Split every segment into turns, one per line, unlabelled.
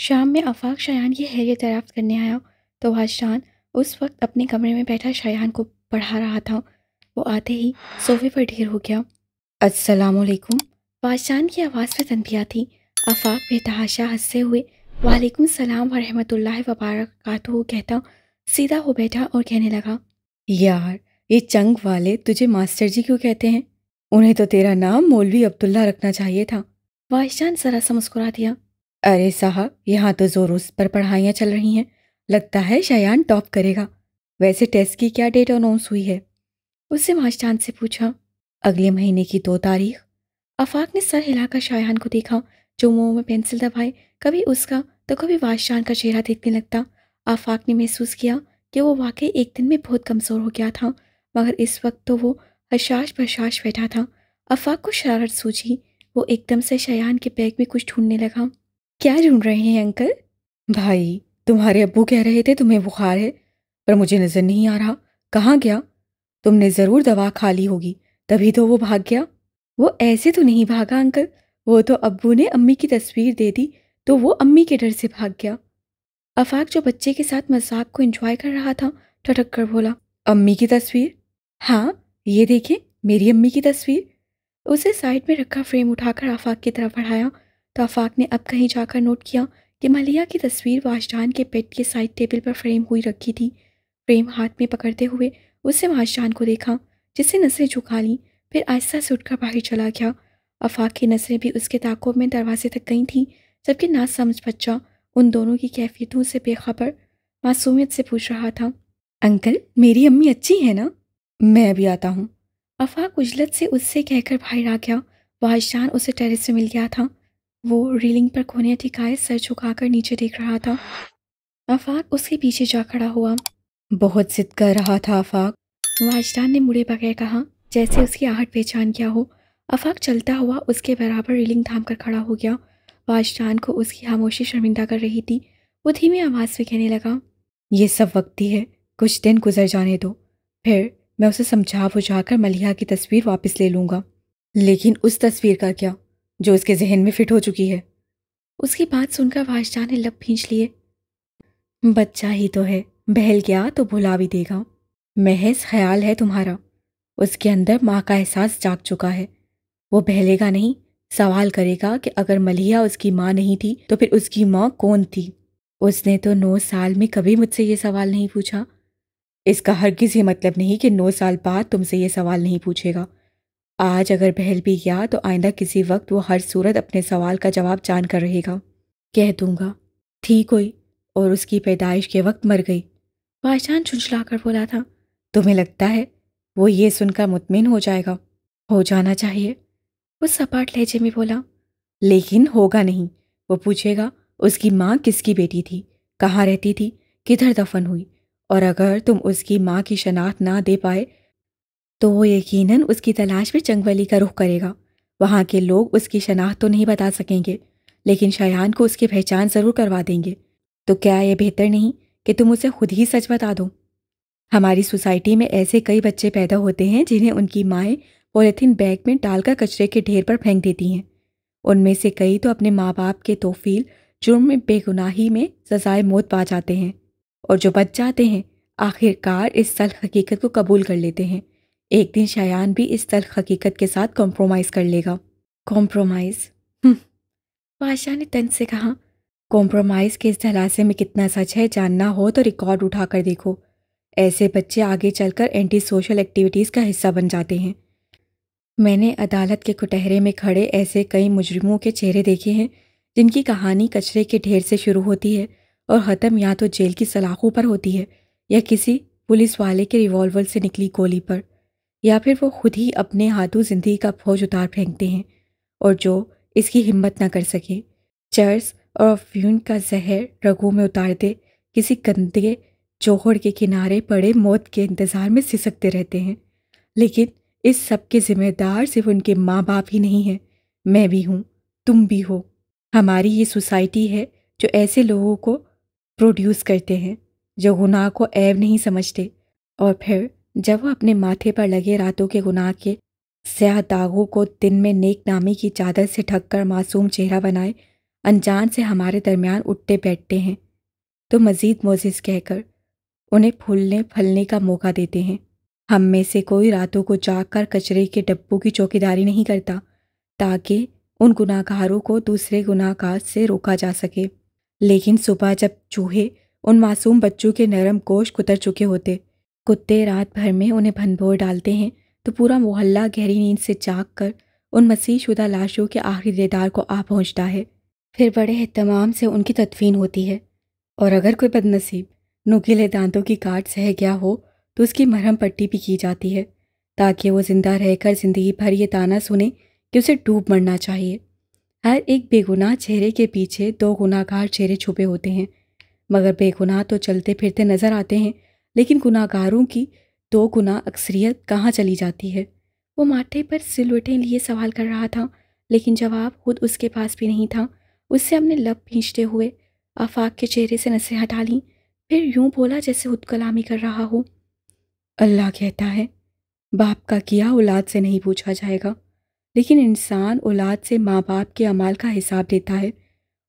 شام میں آفاق شایان کی خیریت دریافت کرنے آیا تو بادشاہ اس وقت اپنے کمرے میں بیٹھا شایان کو پڑھا رہا تھا۔ وہ آتے ہی صوفے پر ڈھیر ہو گیا۔ السلام علیکم۔ بادشاہ کی آواز میں تنبیہ تھی۔ آفاق بے تحاشا ہنستے ہوئے وعلیکم السلام ورحمۃ اللہ وبرکاتہ کہتا سیدھا ہو بیٹھا اور کہنے لگا، یار یہ چنگ والے تجھے ماسٹر جی کیوں کہتے ہیں؟ انہیں تو تیرا نام مولوی عبداللہ رکھنا چاہیے تھا۔ بادشاہ ذرا سا مسکرا دیا۔ ارے صاحب، یہاں تو زوروں پر پڑھائیاں چل رہی ہیں، لگتا ہے شایان ٹاپ کرے گا۔ ویسے ٹیسٹ کی کیا ڈیٹ اناؤنس ہوئی ہے؟ اس سے ماسٹر سے پوچھا۔ اگلے مہینے کی 2 تاریخ۔ آفاق نے سر ہلا کر شایان کو دیکھا جو منہ میں پینسل دبائے کبھی اس کا تو کبھی بادشاہ کا چہرہ دیکھنے لگتا۔ آفاق نے محسوس کیا کہ وہ واقعی ایک دن میں بہت کمزور ہو گیا تھا، مگر اس وقت تو وہ حشاش بشاش بیٹھا تھا۔ آفاق کو شرارت سوچی۔ وہ ایک دم سے شایان کے بیگ میں کچھ ڈھونڈنے لگا۔ کیا ڈھونڈ رہے ہیں انکل؟ بھائی، تمہارے ابو کہہ رہے تھے تمہیں بخار ہے، پر مجھے نظر نہیں آ رہا، کہاں گیا؟ تم نے ضرور دوا کھا لی ہوگی، تبھی تو وہ بھاگ گیا۔ وہ ایسے تو نہیں بھاگا انکل، وہ تو ابو نے امی کی تصویر دے دی تو وہ امی کے ڈر سے بھاگ گیا۔ آفاق جو بچے کے ساتھ مذاق کو انجوائے کر رہا تھا ٹھٹک کر بولا، امی کی تصویر؟ ہاں، یہ دیکھیں میری امی کی تصویر۔ اسے سائڈ میں رکھا فریم اٹھا کر آفاق کی طرف بڑھایا تو آفاق نے اب کہیں جا کر نوٹ کیا کہ ملیحہ کی تصویر بادشاہ کے بیڈ کے سائڈ ٹیبل پر فریم ہوئی رکھی تھی۔ فریم ہاتھ میں پکڑتے ہوئے اس نے بادشاہ کو دیکھا، جس سے نظریں جھکا لیں، پھر آہستہ سے اٹھ کر باہر چلا گیا۔ آفاق کی نظریں بھی اس کے تعاقب میں دروازے تک گئی تھیں، جبکہ نا سمجھ بچہ ان دونوں کی کیفیتوں سے بے خبر معصومیت سے پوچھ رہا تھا، انکل میری امی اچھی ہے نا؟ میں ابھی آتا ہوں۔ آفاق عجلت سے اس سے کہہ کر باہر آ گیا۔ بادشاہ اسے ٹیرس سے مل گیا تھا۔ وہ ریلنگ پر کونے ٹھکائے سر جھکا کر نیچے دیکھ رہا تھا۔ آفاق اس کے پیچھے جا کھڑا ہوا۔ بہت ضد کر رہا تھا آفاق، بادشاہ نے مڑے بغیر کہا، جیسے اس کی آہٹ پہچان کیا ہو۔ آفاق چلتا ہوا اس کے برابر ریلنگ تھام کر کھڑا ہو گیا۔ بادشاہ کو اس کی خاموشی شرمندہ کر رہی تھی۔ وہ دھیمی آواز سے کہنے لگا، یہ سب وقتی ہے، کچھ دن گزر جانے دو، پھر میں اسے سمجھا بجھا کر ملیحہ کی تصویر واپس لے لوں گا۔ لیکن اس تصویر کا کیا جو اس کے ذہن میں فٹ ہو چکی ہے؟ اس کی بات سن کر بادشاہ نے لب بھینچ لیے۔ بچہ ہی تو ہے، بہل گیا تو بھلا بھی دے گا۔ محض خیال ہے تمہارا، اس کے اندر ماں کا احساس جاگ چکا ہے۔ وہ بہلے گا نہیں، سوال کرے گا کہ اگر ملیحہ اس کی ماں نہیں تھی تو پھر اس کی ماں کون تھی؟ اس نے تو 9 سال میں کبھی مجھ سے یہ سوال نہیں پوچھا۔ اس کا ہرگز یہ مطلب نہیں کہ 9 سال بعد تم سے یہ سوال نہیں پوچھے گا۔ آج اگر بہل بھی گیا تو آئندہ کسی وقت وہ ہر صورت اپنے سوال کا جواب جان کر رہے گا۔ کہہ دوں گا تھی کوئی اور اس کی پیدائش کے وقت مر گئی۔ بادشاہ جھنجھلا کر بولا تھا۔ تمہیں لگتا ہے وہ یہ سن کر مطمئن ہو جائے گا؟ ہو جانا چاہیے، وہ سپاٹ لہجے میں بولا۔ لیکن ہوگا نہیں۔ وہ پوچھے گا اس کی ماں کس کی بیٹی تھی، کہاں رہتی تھی، کدھر دفن ہوئی، اور اگر تم اس کی ماں کی شناخت نہ دے پائے تو وہ یقیناً اس کی تلاش میں چنگولی کا رخ کرے گا۔ وہاں کے لوگ اس کی شناخت تو نہیں بتا سکیں گے، لیکن شایان کو اس کی پہچان ضرور کروا دیں گے۔ تو کیا یہ بہتر نہیں کہ تم اسے خود ہی سچ بتا دو؟ ہماری سوسائٹی میں ایسے کئی بچے پیدا ہوتے ہیں جنہیں ان کی مائیں پولیتھین بیگ میں ڈال کر کچرے کے ڈھیر پر پھینک دیتی ہیں۔ ان میں سے کئی تو اپنے ماں باپ کے توفیل جرم میں بے گناہی میں سزائے موت پا جاتے ہیں، اور جو بچ جاتے ہیں آخر کار اس تلخ حقیقت کو قبول کر لیتے ہیں۔ ایک دن شایان بھی اس تلخ حقیقت کے ساتھ کمپرومائز کر لے گا۔ کمپرومائز؟ بادشاہ نے طنز سے کہا، کمپرومائز کے اس دھلاسے میں کتنا سچ ہے جاننا ہو تو ریکارڈ اٹھا کر دیکھو۔ ایسے بچے آگے چل کر اینٹی سوشل ایکٹیویٹیز کا حصہ بن جاتے ہیں۔ میں نے عدالت کے کٹہرے میں کھڑے ایسے کئی مجرموں کے چہرے دیکھے ہیں جن کی کہانی کچرے کے ڈھیر سے شروع ہوتی ہے اور ختم یا تو جیل کی سلاخوں پر ہوتی ہے، یا کسی پولیس والے کے ریوالور سے نکلی گولی پر، یا پھر وہ خود ہی اپنے ہاتھوں زندگی کا فوج اتار پھینکتے ہیں، اور جو اس کی ہمت نہ کر سکے چرس اور افیون کا زہر رگوں میں اتار دے، کسی گندے جوہر کے کنارے پڑے موت کے انتظار میں سسکتے رہتے ہیں۔ لیکن اس سب کے ذمہ دار صرف ان کے ماں باپ ہی نہیں ہیں، میں بھی ہوں، تم بھی ہو۔ ہماری یہ سوسائٹی ہے جو ایسے لوگوں کو پروڈیوس کرتے ہیں جو گناہ کو عیب نہیں سمجھتے، اور پھر جب وہ اپنے ماتھے پر لگے راتوں کے گناہ کے سیاہ داغوں کو دن میں نیک نامی کی چادر سے ڈھک کر معصوم چہرہ بنائے، انجان سے ہمارے درمیان اٹھتے بیٹھتے ہیں تو مزید معزز کہہ کر انہیں پھولنے پھلنے کا موقع دیتے ہیں۔ ہم میں سے کوئی راتوں کو جاگ کر کچرے کے ڈبوں کی چوکیداری نہیں کرتا تاکہ ان گناہ گاروں کو دوسرے گناہ گار سے روکا جا سکے، لیکن صبح جب چوہے ان معصوم بچوں کے نرم گوشت کتر چکے ہوتے، کتے رات بھر میں انہیں بھنبور ڈالتے ہیں تو پورا محلہ گہری نیند سے جاگ کر ان مسیح شدہ لاشوں کے آخری دیدار کو آ پہنچتا ہے۔ پھر بڑے اہتمام سے ان کی تدفین ہوتی ہے، اور اگر کوئی بد نصیب نوکیلے دانتوں کی کاٹ سہ گیا ہو تو اس کی مرہم پٹی بھی کی جاتی ہے تاکہ وہ زندہ رہ کر زندگی بھر یہ تانا سنے کہ اسے ڈوب مرنا چاہیے۔ ہر ایک بے گناہ چہرے کے پیچھے دو گناہ گار چہرے چھپے ہوتے ہیں، مگر بے گناہ تو چلتے پھرتے نظر آتے ہیں، لیکن گناہ گاروں کی دو گناہ اکثریت کہاں چلی جاتی ہے؟ وہ ماتھے پر سلوٹیں لیے سوال کر رہا تھا، لیکن جواب خود اس کے پاس بھی نہیں تھا۔ اس سے اپنے لب بھینچتے ہوئے آفاق کے چہرے سے نظریں ہٹا لیں، پھر یوں بولا جیسے خود کلامی کر رہا ہو۔ اللہ کہتا ہے باپ کا کیا اولاد سے نہیں پوچھا جائے گا، لیکن انسان اولاد سے ماں باپ کے اعمال کا حساب دیتا ہے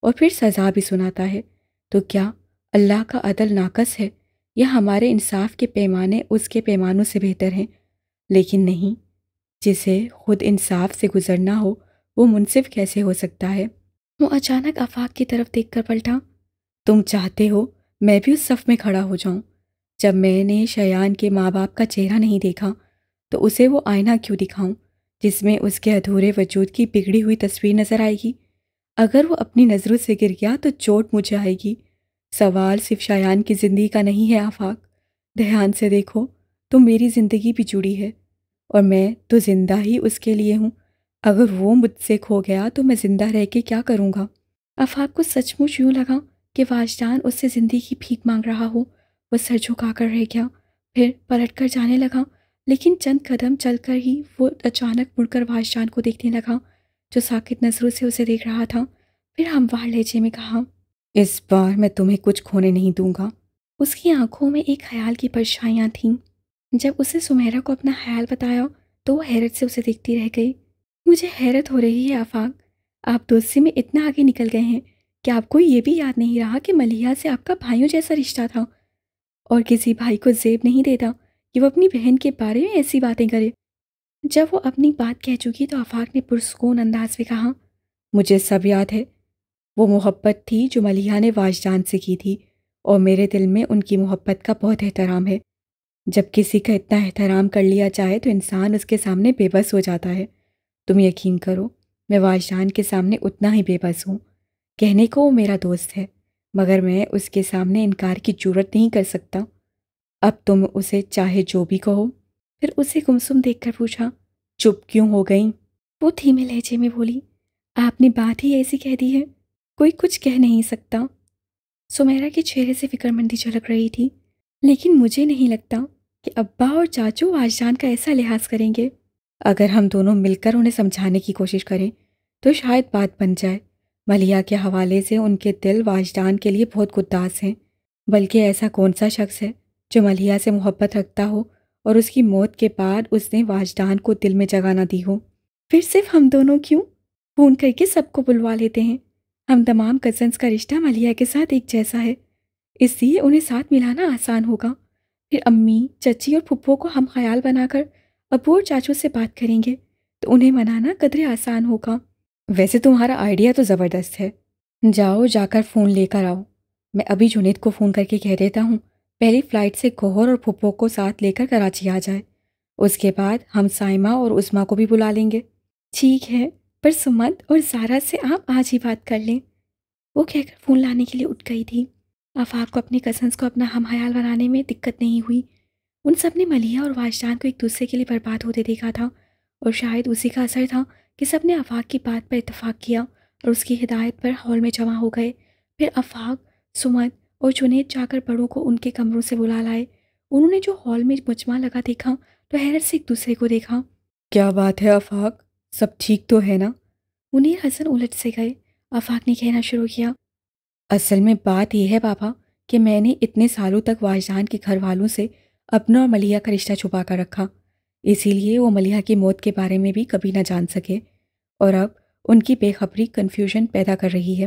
اور پھر سزا بھی سناتا ہے۔ تو کیا اللہ کا عدل ناقص ہے یا ہمارے انصاف کے پیمانے اس کے پیمانوں سے بہتر ہیں؟ لیکن نہیں، جسے خود انصاف سے گزرنا ہو وہ منصف کیسے ہو سکتا ہے؟ وہ اچانک آفاق کی طرف دیکھ کر پلٹا۔ تم چاہتے ہو میں بھی اس صف میں کھڑا ہو جاؤں؟ جب میں نے شایان کے ماں باپ کا چہرہ نہیں دیکھا تو اسے وہ آئینہ کیوں دکھاؤں جس میں اس کے ادھورے وجود کی بگڑی ہوئی تصویر نظر آئے گی؟ اگر وہ اپنی نظروں سے گر گیا تو چوٹ مجھے آئے گی۔ سوال صرف شایان کی زندگی کا نہیں ہے آفاق، دھیان سے دیکھو تو میری زندگی بھی جڑی ہے، اور میں تو زندہ ہی اس کے لیے ہوں۔ اگر وہ مجھ سے کھو گیا تو میں زندہ رہ کے کیا کروں گا؟ آفاق کو سچ مچ یوں لگا کہ واجدان اس سے زندگی کی بھیک مانگ رہا ہو۔ وہ سر جھکا کر رہ گیا، پھر پلٹ کر جانے لگا، لیکن چند قدم چل کر ہی وہ اچانک مڑ کر واجدان کو دیکھنے لگا جو ساکت نظروں سے اسے دیکھ رہا تھا۔ پھر ہموار لہجے میں کہا، اس بار میں تمہیں کچھ کھونے نہیں دوں گا۔ اس کی آنکھوں میں ایک خیال کی پرچھائیاں تھیں۔ جب اسے سمیرا کو اپنا خیال بتایا تو وہ حیرت سے اسے دیکھتی رہ گئی۔ مجھے حیرت ہو رہی ہے آفاق، آپ دوستی میں اتنا آگے نکل گئے ہیں کہ آپ کو یہ بھی یاد نہیں رہا کہ ملیحہ سے آپ کا بھائیوں جیسا رشتہ تھا، اور کسی بھائی کو زیب نہیں دیتا کہ وہ اپنی بہن کے بارے میں ایسی باتیں کرے۔ جب وہ اپنی بات کہہ چکی تو آفاق نے پرسکون انداز میں کہا، مجھے سب یاد ہے۔ وہ محبت تھی جو ملیحہ نے واجدان سے کی تھی، اور میرے دل میں ان کی محبت کا بہت احترام ہے۔ جب کسی کا اتنا احترام کر لیا جائے تو انسان اس کے سامنے بے بس ہو جاتا ہے۔ تم یقین کرو میں واجدان کے سامنے اتنا ہی بے بس ہوں۔ کہنے کو وہ میرا دوست ہے، مگر میں اس کے سامنے انکار کی جرات نہیں کر سکتا۔ اب تم اسے چاہے جو بھی کہو۔ پھر اسے گمسم دیکھ کر پوچھا، چپ کیوں ہو گئیں؟ وہ دھیمے لہجے میں بولی، آپ نے بات ہی ایسی کہہ دی ہے، کوئی کچھ کہہ نہیں سکتا۔ سمیرا کے چہرے سے فکر مندی جھلک رہی تھی، لیکن مجھے نہیں لگتا کہ ابا اور چاچو واجدان کا ایسا لحاظ کریں گے۔ اگر ہم دونوں مل کر انہیں سمجھانے کی کوشش کریں تو شاید بات بن جائے۔ ملیحہ کے حوالے سے ان کے دل واجدان کے لیے بہت گداس ہیں، بلکہ ایسا کون سا شخص ہے جو ملیحہ سے محبت رکھتا ہو اور اس کی موت کے بعد اس نے واجدان کو دل میں جگہ نہ دی ہو؟ پھر صرف ہم دونوں کیوں؟ فون کر کے سب کو بلوا لیتے ہیں۔ ہم تمام کزنس کا رشتہ ملیحہ کے ساتھ ایک جیسا ہے، اس لیے انہیں ساتھ ملانا آسان ہوگا۔ پھر امی، چچی اور پھپھو کو ہم خیال بنا کر ابو اور چاچو سے بات کریں گے تو انہیں منانا قدرے آسان ہوگا۔ ویسے تمہارا آئیڈیا تو زبردست ہے، جاؤ جا کر فون لے کر آؤ۔ میں ابھی جنید کو فون کر کے کہہ دیتا ہوں پہلی فلائٹ سے گوہر اور پھپھو کو ساتھ لے کر کراچی آ جائے، اس کے بعد ہم سائمہ اور عظمیٰ کو بھی بلا لیں گے۔ ٹھیک ہے، پر سمت اور زارا سے آپ آج ہی بات کر لیں، وہ کہہ کر فون لانے کے لیے اٹھ گئی تھی۔ آفاق کو اپنے کزنس کو اپنا ہم خیال بنانے میں دقت نہیں ہوئی۔ ان سب نے ملیحہ اور واجدان کو ایک دوسرے کے لیے برباد ہوتے دیکھا تھا، اور شاید اسی کا اثر تھا کہ سب نے آفاق کی بات پر اتفاق کیا اور اس کی ہدایت پر ہال میں جمع ہو گئے۔ پھر آفاق، سمت اور جنید جا کر بڑوں کو ان کے کمروں سے بلا لائے۔ انہوں نے جو ہال میں مجمع لگا دیکھا تو حیرت سے ایک دوسرے کو دیکھا۔ کیا بات ہے آفاق، سب ٹھیک تو ہے نا؟ منیر حسن الٹ سے گئے۔ آفاق نے کہنا شروع کیا، اصل میں بات یہ ہے پاپا کہ میں نے اتنے سالوں تک واجدان کے گھر والوں سے اپنا اور ملیحہ کا رشتہ چھپا کر رکھا، اسی لیے وہ ملیحہ کی موت کے بارے میں بھی کبھی نہ جان سکے، اور اب ان کی بے خبری کنفیوژن پیدا کر رہی ہے۔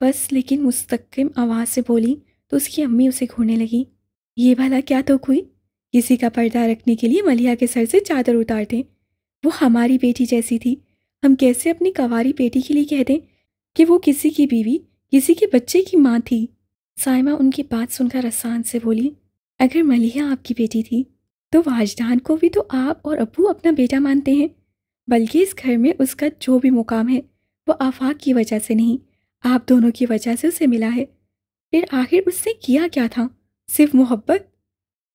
بس لیکن مستقیم آواز سے بولی تو اس کی امی اسے گھورنے لگی۔ یہ بھلا کیا تو کوئی کسی کا پردہ رکھنے کے لیے ملیحہ کے سر سے چادر اتار دیں؟ وہ ہماری بیٹی جیسی تھی، ہم کیسے اپنی کنواری بیٹی کے لیے کہہ دیں کہ وہ کسی کی بیوی، کسی کے بچے کی ماں تھی؟ سائمہ ان کی بات سن کر رسان سے بولی، اگر ملیحہ آپ کی بیٹی تھی تو واجدان کو بھی تو آپ اور ابو اپنا بیٹا مانتے ہیں، بلکہ اس گھر میں اس کا جو بھی مقام ہے وہ آفاق کی وجہ سے نہیں، آپ دونوں کی وجہ سے اسے ملا ہے۔ پھر آخر اس نے کیا کیا تھا؟ صرف محبت،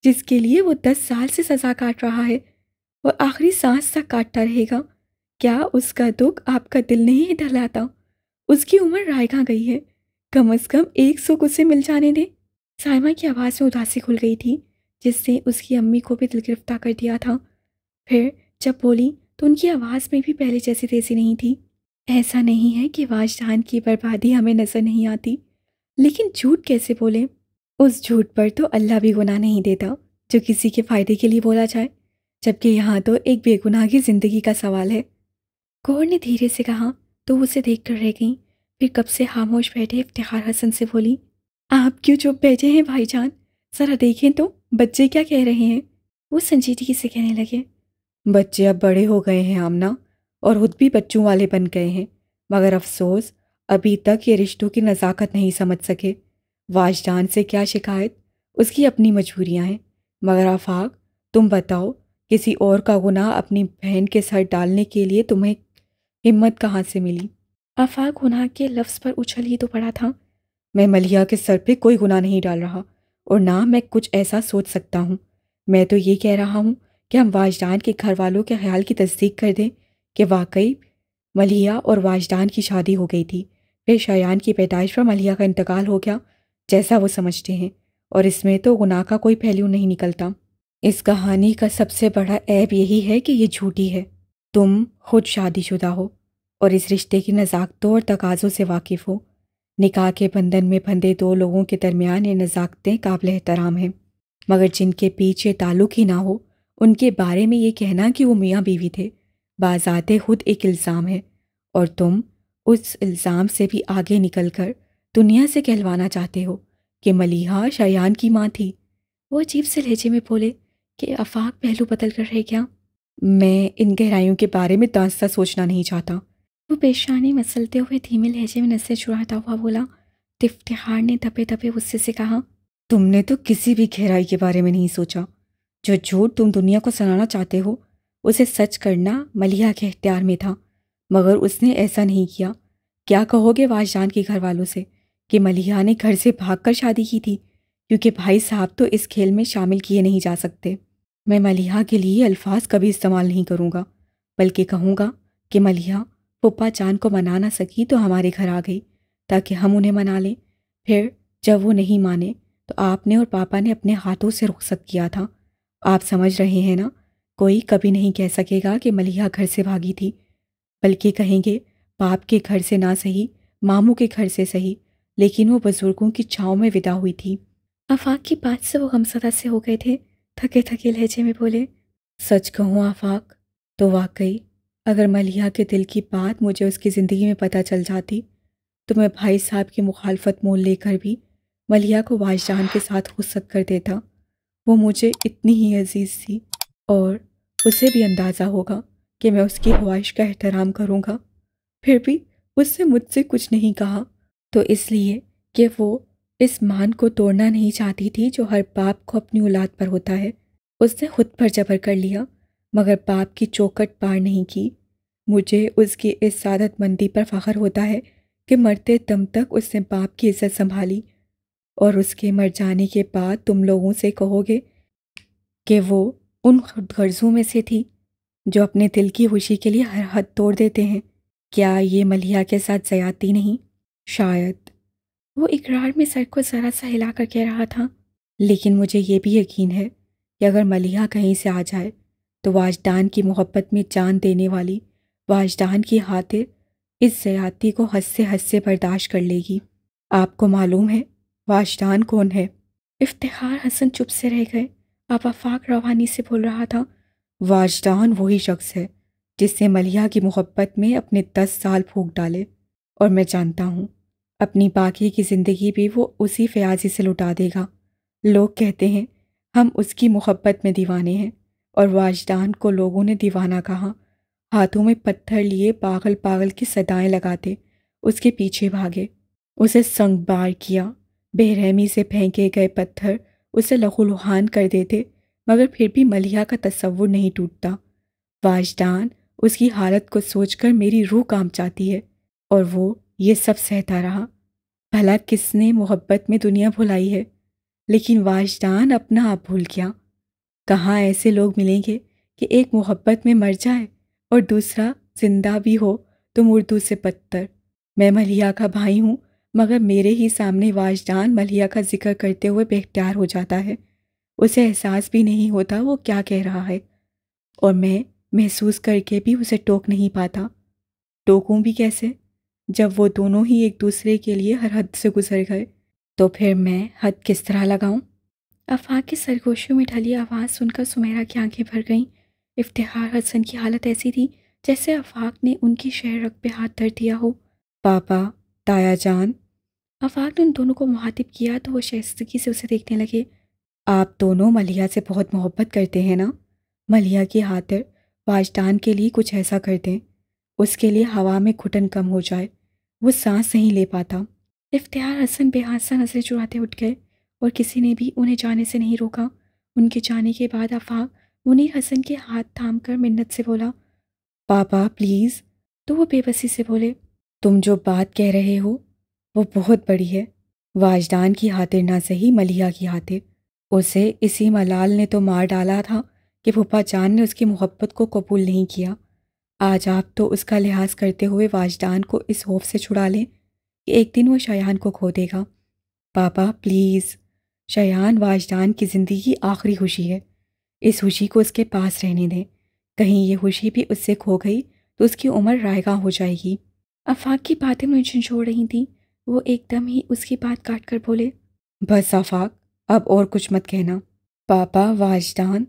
جس کے لیے وہ 10 سال سے سزا کاٹ رہا ہے اور آخری سانس تک کاٹتا رہے گا۔ کیا اس کا دکھ آپ کا دل نہیں دہلاتا؟ اس کی عمر رائے گاں گئی ہے، کم از کم ایک سکھ اسے مل جانے دیں۔ سائمہ کی آواز میں اداسی کھل گئی تھی جس نے اس کی امی کو بھی دل گرفتہ کر دیا تھا۔ پھر جب بولی تو ان کی آواز میں بھی پہلے جیسی تیزی نہیں تھی۔ ایسا نہیں ہے کہ واجدان کی بربادی ہمیں نظر نہیں آتی، لیکن جھوٹ کیسے بولے؟ اس جھوٹ پر تو اللہ بھی گناہ نہیں دیتا جو کسی کے فائدے کے لیے بولا جائے، جبکہ یہاں تو ایک بے گناہ کی زندگی کا سوال ہے۔ گور نے دھیرے سے کہا تو اسے دیکھ کر رہ گئیں، پھر کب سے خاموش بیٹھے افتخار حسن سے بولی، آپ کیوں چپ بیٹھے ہیں بھائی جان؟ ذرا دیکھیں تو بچے کیا کہہ رہے ہیں؟ وہ سنجیدگی سے کہنے لگے،
بچے اب بڑے ہو گئے ہیں آمنہ، اور خود بھی بچوں والے بن گئے ہیں، مگر افسوس ابھی تک یہ رشتوں کی نزاکت نہیں سمجھ سکے۔ واجدان سے کیا شکایت، اس کی اپنی مجبوریاں ہیں، مگر آفاق تم بتاؤ، کسی اور کا گناہ اپنی بہن کے سر ڈالنے کے لیے تمہیں ہمت کہاں سے ملی؟
آفاق گناہ کے لفظ پر اچھل ہی تو پڑا تھا۔
میں ملیحہ کے سر پہ کوئی گناہ نہیں ڈال رہا، اور نہ میں کچھ ایسا سوچ سکتا ہوں۔ میں تو یہ کہہ رہا ہوں کہ ہم واجدان کے گھر والوں کے خیال کی تصدیق کر دیں کہ واقعی ملیحہ اور واجدان کی شادی ہو گئی تھی، پھر شایان کی پیدائش پر ملیحہ کا انتقال ہو گیا جیسا وہ سمجھتے ہیں، اور اس میں تو گناہ کا کوئی پہلو نہیں نکلتا۔ اس کہانی کا سب سے بڑا عیب یہی ہے کہ یہ جھوٹی ہے۔ تم خود شادی شدہ ہو اور اس رشتے کی نزاکتوں اور تقاضوں سے واقف ہو۔ نکاح کے بندھن میں بندھے دو لوگوں کے درمیان یہ نزاکتیں قابل احترام ہیں، مگر جن کے پیچھے تعلق ہی نہ ہو ان کے بارے میں یہ کہنا کہ وہ میاں بیوی تھے بذات خود ایک الزام ہے، اور تم اس الزام سے بھی آگے نکل کر دنیا سے کہلوانا چاہتے ہو کہ ملیحہ شایان کی ماں تھی۔
وہ عجیب سے لہجے میں بولے کہ آفاق پہلو بدل کر رہ گیا۔
میں ان گہرائیوں کے بارے میں دانستہ سوچنا نہیں چاہتا۔
وہ پیشانی مسلتے ہوئے دھیمے لہجے میں نظریں چراتا ہوا بولا۔ افتخار نے دبے دبے غصے سے کہا،
تم نے تو کسی بھی گہرائی کے بارے میں نہیں سوچا۔ جو جھوٹ تم دنیا کو سنانا چاہتے ہو اسے سچ کرنا ملیحہ کے اختیار میں تھا، مگر اس نے ایسا نہیں کیا۔ کیا کہو گے واجدان کے گھر والوں سے کہ ملیحہ نے گھر سے بھاگ کر شادی کی تھی، کیونکہ بھائی صاحب تو اس کھیل میں شامل کیے نہیں جا سکتے۔ میں ملیحہ کے لیے الفاظ کبھی استعمال نہیں کروں گا، بلکہ کہوں گا کہ ملیحہ پھپھا جان کو منا نہ سکی تو ہمارے گھر آ گئی تاکہ ہم انہیں منا لیں۔ پھر جب وہ نہیں مانے تو آپ نے اور پاپا نے اپنے ہاتھوں سے رخصت کیا تھا۔ آپ سمجھ رہے ہیں نا؟ کوئی کبھی نہیں کہہ سکے گا کہ ملیحہ گھر سے بھاگی تھی، بلکہ کہیں گے باپ کے گھر سے نہ صحیح، ماموں کے گھر سے صحیح، لیکن وہ بزرگوں کی چھاؤں میں ودا ہوئی تھی۔
آفاق کی بات سے وہ غمزدہ سے ہو گئے تھے، تھکے تھکے لہجے میں بولے،
سچ کہوں آفاق تو واقعی اگر ملیحہ کے دل کی بات مجھے اس کی زندگی میں پتہ چل جاتی تو میں بھائی صاحب کی مخالفت مول لے کر بھی ملیحہ کو واجدان کے ساتھ رخصت کر دیتا۔ وہ مجھے اتنی ہی عزیز تھی، اور اسے بھی اندازہ ہوگا کہ میں اس کی خواہش کا احترام کروں گا۔ پھر بھی اس نے مجھ سے کچھ نہیں کہا، تو اس لیے کہ وہ اس مان کو توڑنا نہیں چاہتی تھی جو ہر باپ کو اپنی اولاد پر ہوتا ہے۔ اس نے خود پر جبر کر لیا، مگر باپ کی چوکٹ پار نہیں کی۔ مجھے اس کی اس سعادت مندی پر فخر ہوتا ہے کہ مرتے دم تک اس نے باپ کی عزت سنبھالی، اور اس کے مر جانے کے بعد تم لوگوں سے کہو گے کہ وہ ان خود غرضوں میں سے تھی جو اپنے دل کی خوشی کے لیے ہر حد توڑ دیتے ہیں۔ کیا یہ ملیحہ کے ساتھ زیادتی نہیں؟ شاید۔
وہ اقرار میں سر کو ذرا سا ہلا کر کہہ رہا تھا،
لیکن مجھے یہ بھی یقین ہے کہ اگر ملیحہ کہیں سے آ جائے تو واجدان کی محبت میں جان دینے والی واجدان کی خاطر اس زیادتی کو حد سے برداشت کر لے گی۔ آپ کو معلوم ہے واجدان کون ہے؟
افتخار حسن چپ سے رہ گئے۔ اب آفاق روانی سے بول رہا تھا،
واجدان وہی شخص ہے جس نے ملیحہ کی محبت میں اپنے 10 سال پھونک ڈالے، اور میں جانتا ہوں اپنی باقی کی زندگی بھی وہ اسی فیاضی سے لٹا دے گا۔ لوگ کہتے ہیں ہم اس کی محبت میں دیوانے ہیں، اور واجدان کو لوگوں نے دیوانہ کہا۔ ہاتھوں میں پتھر لیے پاگل پاگل کی صدائیں لگاتے اس کے پیچھے بھاگے، اسے سنگبار کیا۔ بے رحمی سے پھینکے گئے پتھر اسے لہولہان کر دیتے، مگر پھر بھی ملیحہ کا تصور نہیں ٹوٹتا۔ واجدان، اس کی حالت کو سوچ کر میری روح کانپ جاتی ہے، اور وہ یہ سب سہتا رہا۔ بھلا کس نے محبت میں دنیا بھلائی ہے؟ لیکن واجدان اپنا آپ بھول گیا۔ کہاں ایسے لوگ ملیں گے کہ ایک محبت میں مر جائے اور دوسرا زندہ بھی ہو تو مردوں سے بدتر۔ میں ملیحہ کا بھائی ہوں، مگر میرے ہی سامنے واجدان ملیحہ کا ذکر کرتے ہوئے بے اختیار ہو جاتا ہے۔ اسے احساس بھی نہیں ہوتا وہ کیا کہہ رہا ہے، اور میں محسوس کر کے بھی اسے ٹوک نہیں پاتا۔ ٹوکوں بھی کیسے جب وہ دونوں ہی ایک دوسرے کے لیے ہر حد سے گزر گئے؟ تو پھر میں حد کس طرح لگاؤں؟
آفاق کی سرگوشیوں میں ڈھلی آواز سن کر سمیرہ کی آنکھیں بھر گئیں۔ افتخار حسن کی حالت ایسی تھی جیسے آفاق نے ان کی شہر رگ پہ ہاتھ دھر دیا ہو۔
پاپا، تایا جان۔
آفاق نے ان دونوں کو مخاطب کیا تو وہ شائستگی سے اسے دیکھنے لگے۔
آپ دونوں ملیحہ سے بہت محبت کرتے ہیں نا؟ ملیحہ کی خاطر واجدان کے لیے کچھ ایسا کر دیں، اس کے لیے ہوا میں گھٹن کم ہو جائے، وہ سانس نہیں لے پاتا۔
افتخار حسن بے حادثہ نظریں چراتے اٹھ گئے اور کسی نے بھی انہیں جانے سے نہیں روکا۔ ان کے جانے کے بعد آفاق منیر حسن کے ہاتھ تھام کر منت سے بولا،
پاپا پلیز۔
تو وہ بے بسی سے بولے،
تم جو بات کہہ رہے ہو وہ بہت بڑی ہے۔ واجدان کی خاطر نہ صحیح، ملیحہ کی خاطر۔ اسے اسی ملال نے تو مار ڈالا تھا کہ پھپھا جان نے اس کی محبت کو قبول نہیں کیا۔ آج آپ تو اس کا لحاظ کرتے ہوئے واجدان کو اس خوف سے چھڑا لیں کہ ایک دن وہ شایان کو کھو دے گا۔ پاپا پلیز، شایان واجدان کی زندگی کی آخری خوشی ہے، اس خوشی کو اس کے پاس رہنے دیں۔ کہیں یہ خوشی بھی اس سے کھو گئی تو اس کی عمر رائے گاں ہو جائے گی۔
آفاق کی باتیں مجھے جھنجھوڑ رہی تھیں۔ وہ ایک دم ہی اس کی بات کاٹ کر بولے،
بس آفاق، اب اور کچھ مت کہنا۔ پاپا، واجدان۔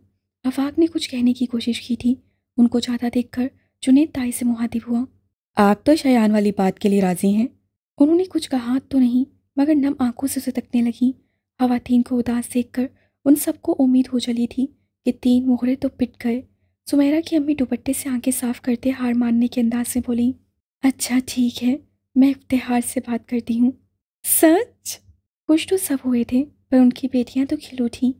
آفاق نے کچھ کہنے کی کوشش کی تھی، ان کو جاتا دیکھ کر جنید تائی سے مخاطب ہوا،
آپ تو شایان والی بات کے لیے راضی ہیں؟
انہوں نے کچھ کہا تو نہیں، مگر نم آنکھوں سے اسے تکنے لگیں۔ خواتین کو اداس دیکھ کر ان سب کو امید ہو چلی تھی کہ 3 مہرے تو پٹ گئے۔ سمیرہ کی امی دوپٹے سے آنکھیں صاف کرتے ہار ماننے کے انداز میں بولیں، اچھا ٹھیک ہے، میں افتخار سے بات کرتی ہوں۔ سچ؟ خوش تو سب ہوئے تھے، پر ان کی بیٹیاں تو کھل اٹھیں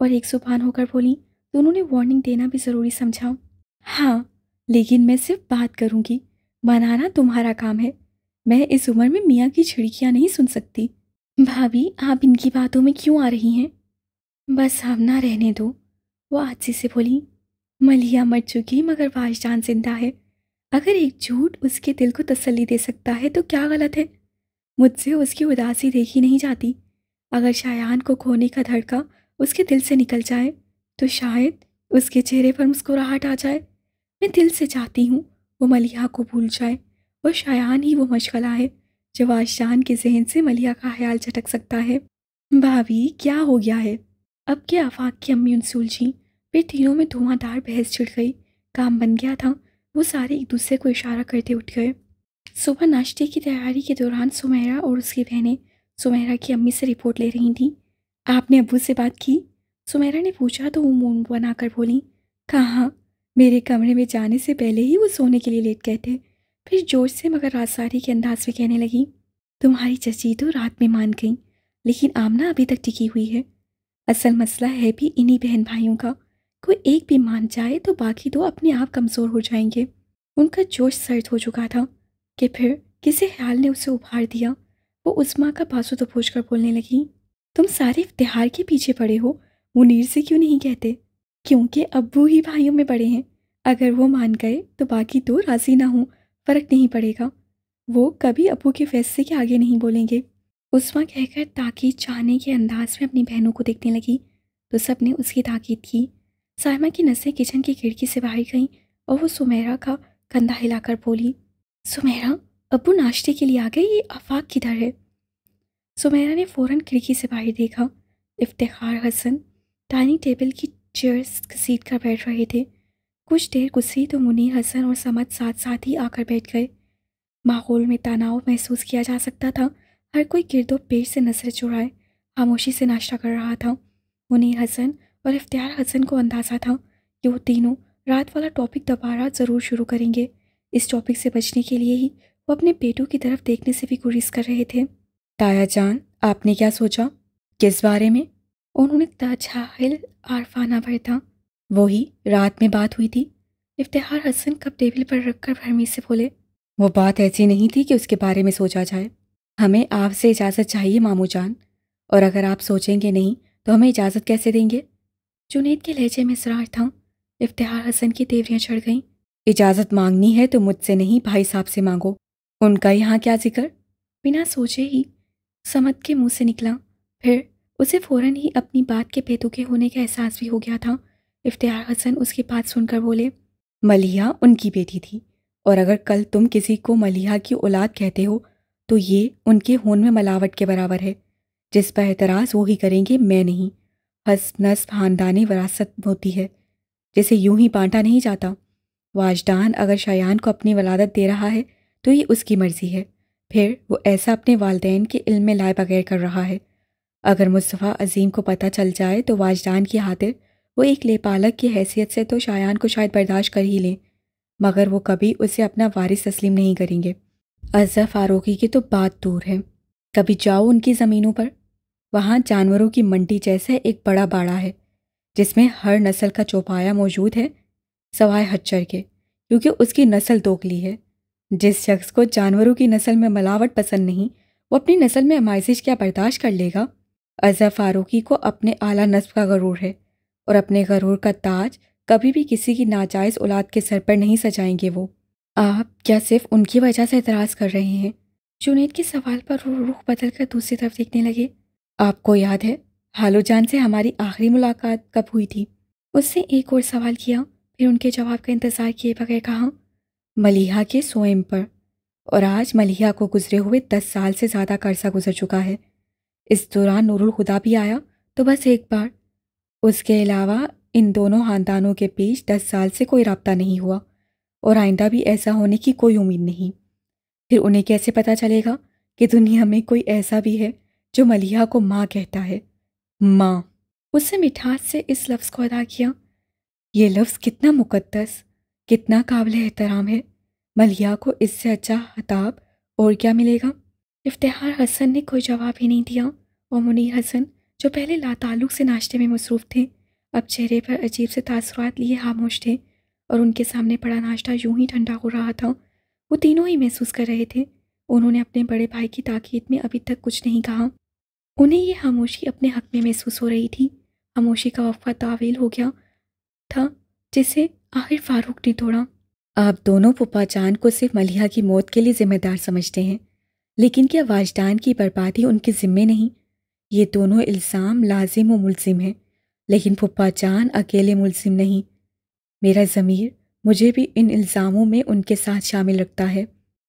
اور ایک زبان ہو کر بولیں تو انہوں نے وارننگ دینا بھی ضروری سمجھا۔ ہاں، لیکن میں صرف بات کروں گی، منانا تمہارا کام ہے۔ میں اس عمر میں میاں کی چھڑکیاں نہیں سن سکتی۔ بھابھی، آپ ان کی باتوں میں کیوں آ رہی ہیں؟ بس آپ نہ رہنے دو، وہ آجزی سے بولی۔ ملیحہ مر چکی مگر واجدان زندہ ہے۔ اگر ایک جھوٹ اس کے دل کو تسلی دے سکتا ہے تو کیا غلط ہے؟ مجھ سے اس کی اداسی دیکھی نہیں جاتی۔ اگر شایان کو کھونے کا دھڑکا اس کے دل سے نکل جائے تو شاید اس کے چہرے پر مسکراہٹ آ جائے۔ میں دل سے چاہتی ہوں وہ ملیحہ کو بھول جائے، اور شایان ہی وہ مشغلہ ہے جو واجدان کے ذہن سے ملیحہ کا خیال جھٹک سکتا ہے۔ بھابھی، کیا ہو گیا ہے؟ اب کے آفاق کی امی ان سے الجھیں، پھر تینوں میں دھواں دار بحث چھڑ گئی۔ کام بن گیا تھا، وہ سارے ایک دوسرے کو اشارہ کرتے اٹھ گئے۔ صبح ناشتے کی تیاری کے دوران سمیرہ اور اس کی بہنیں سمیرہ کی امی سے رپورٹ لے رہی تھیں۔ آپ نے ابو سے بات کی؟ سمیرہ نے پوچھا تو وہ منہ بنا کر بولی، کہاں، میرے کمرے میں جانے سے پہلے ہی وہ سونے کے لیے لیٹ گئے تھے۔ پھر جوش سے مگر رازداری کے انداز میں کہنے لگی، تمہاری چچی تو رات میں مان گئیں، لیکن آمنہ ابھی تک ٹکی ہوئی ہے۔ اصل مسئلہ ہے بھی انہی بہن بھائیوں کا، کوئی ایک بھی مان جائے تو باقی 2 اپنے آپ کمزور ہو جائیں گے۔ ان کا جوش سرد ہو چکا تھا کہ پھر کسی خیال نے اسے ابھار دیا۔ وہ عظمیٰ کا بازو دبوچ کر بولنے لگی، تم سارے افتخار کے پیچھے پڑے ہو، منیر سے کیوں نہیں کہتے؟ کیونکہ ابو ہی بھائیوں میں بڑے ہیں، اگر وہ مان گئے تو باقی 2 راضی نہ ہوں، فرق نہیں پڑے گا۔ وہ کبھی ابو کے فیصلے کے آگے نہیں بولیں گے۔ عظمیٰ کہہ کر تاکید چاہنے کے انداز میں اپنی بہنوں کو دیکھنے لگی تو سب نے اس کی تاکید کی۔ سائمہ کی نظریں کچن کی کھڑکی سے باہر گئیں اور وہ سمیرہ کا کندھا ہلا کر بولی، سمیرہ، ابو ناشتے کے لیے آ گئے، یہ آفاق کدھر ہے؟ سمیرہ نے فوراً کھڑکی سے باہر دیکھا۔ افتخار حسن ڈائننگ ٹیبل کی چیئرز گھسیٹ کر بیٹھ رہے تھے۔ کچھ دیر گزری تو منیر حسن اور صمد ساتھ ساتھ ہی آ کر بیٹھ گئے۔ ماحول میں تناؤ محسوس کیا جا سکتا تھا، ہر کوئی گرد و پیش سے نظر چرائے خاموشی سے ناشتہ کر رہا تھا۔ منیر حسن اور افتخار حسن کو اندازہ تھا کہ وہ تینوں رات والا ٹاپک دوبارہ ضرور شروع کریں گے۔ اس ٹاپک سے بچنے کے لیے ہی وہ اپنے بیٹوں کی طرف دیکھنے سے بھی گریز کر رہے تھے۔
تایا جان، آپ نے کیا سوچا؟ کس بارے میں؟
انہوں نے تجاہل عارفانہ برتا۔
وہی رات میں بات ہوئی تھی۔
افتخار حسن کپ ٹیبل پر رکھ کر بھرمی سے بولے۔
وہ بات ایسی نہیں تھی کہ اس کے بارے میں سوچا جائے۔ ہمیں آپ سے اجازت چاہیے ماموں جان، اور اگر آپ سوچیں گے نہیں تو ہمیں اجازت کیسے دیں گے؟
جنید کے لہجے میں اصرار تھا۔ افتخار حسن کی تیوریاں چڑھ گئیں۔
اجازت مانگنی ہے تو مجھ سے نہیں، بھائی صاحب سے مانگو۔ ان کا یہاں کیا ذکر؟
بنا سوچے ہی سمت کے منہ سے نکلا، پھر اسے فوراً ہی اپنی بات کے پیتوکے ہونے کا احساس بھی ہو گیا تھا۔ افتخار حسن اس کی بات سن کر بولے،
ملیحہ ان کی بیٹی تھی، اور اگر کل تم کسی کو ملیحہ کی اولاد کہتے ہو تو یہ ان کے خون میں ملاوٹ کے برابر ہے۔ جس پر اعتراض وہی کریں گے، میں نہیں۔ حسب نسب خاندانی وراثت ہوتی ہے جسے یوں ہی بانٹا نہیں جاتا۔ واجدان اگر شایان کو اپنی ولادت دے رہا ہے تو یہ اس کی مرضی ہے، پھر وہ ایسا اپنے والدین کے علم میں لائے بغیر کر رہا ہے۔ اگر مصطفیٰ عظیم کو پتہ چل جائے تو واجدان کی خاطر وہ ایک لیپالک کی حیثیت سے تو شایان کو شاید برداشت کر ہی لیں، مگر وہ کبھی اسے اپنا وارث تسلیم نہیں کریں گے۔ اظہر فاروقی کی تو بات دور ہے۔ کبھی جاؤ ان کی زمینوں پر، وہاں جانوروں کی منڈی جیسا ایک بڑا باڑا ہے جس میں ہر نسل کا چوپایا موجود ہے سوائے حچر کے، کیونکہ اس کی نسل دوگلی ہے۔ جس شخص کو جانوروں کی نسل میں ملاوٹ پسند نہیں، وہ اپنی نسل میں آمائشش کیا برداشت کر لے گا؟ اظہر فاروقی کو اپنے اعلیٰ نسب کا غرور ہے، اور اپنے غرور کا تاج کبھی بھی کسی کی ناجائز اولاد کے سر پر نہیں سجائیں گے وہ۔
آپ کیا صرف ان کی وجہ سے اعتراض کر رہے ہیں؟ جنید کے سوال پر رخ بدل کر دوسری طرف دیکھنے لگے۔
آپ کو یاد ہے حالو جان سے ہماری آخری ملاقات کب ہوئی تھی؟
اس سے ایک اور سوال کیا، پھر ان کے جواب کا انتظار کیے بغیر کہا،
ملیحہ کے سوئم پر، اور آج ملیحہ کو گزرے ہوئے 10 سال سے زیادہ کا عرصہ گزر چکا ہے۔ اس دوران نور الخدا بھی آیا تو بس ایک بار، اس کے علاوہ ان دونوں خاندانوں کے بیچ 10 سال سے کوئی رابطہ نہیں ہوا، اور آئندہ بھی ایسا ہونے کی کوئی امید نہیں۔ پھر انہیں کیسے پتہ چلے گا کہ دنیا میں کوئی ایسا بھی ہے جو ملیحہ کو ماں کہتا ہے؟ ماں!
اس سے مٹھاس سے اس لفظ کو ادا کیا۔
یہ لفظ کتنا مقدس، کتنا قابل احترام ہے۔ ملیحہ کو اس سے اچھا خطاب اور کیا ملے گا؟
افتخار حسن نے کوئی جواب ہی نہیں دیا، اور منیر حسن جو پہلے لاتعلق سے ناشتے میں مصروف تھے اب چہرے پر عجیب سے تاثرات لیے خاموش تھے، اور ان کے سامنے پڑا ناشتہ یوں ہی ٹھنڈا ہو رہا تھا۔ وہ تینوں ہی محسوس کر رہے تھے انہوں نے اپنے بڑے بھائی کی تاکید میں ابھی تک کچھ نہیں کہا۔ انہیں یہ خاموشی اپنے حق میں محسوس ہو رہی تھی۔ خاموشی کا وقفہ طویل ہو گیا تھا جسے آخر فاروق نے توڑا۔
آپ دونوں پھپھا جان کو صرف ملیحہ کی موت کے لیے ذمہ دار سمجھتے ہیں، لیکن کیا واجدان کی بربادی ان کے ذمے نہیں؟ یہ دونوں الزام لازم و ملزم ہیں، لیکن پھپھا جان اکیلے ملزم نہیں۔ میرا ضمیر مجھے بھی ان الزاموں میں ان کے ساتھ شامل رکھتا ہے۔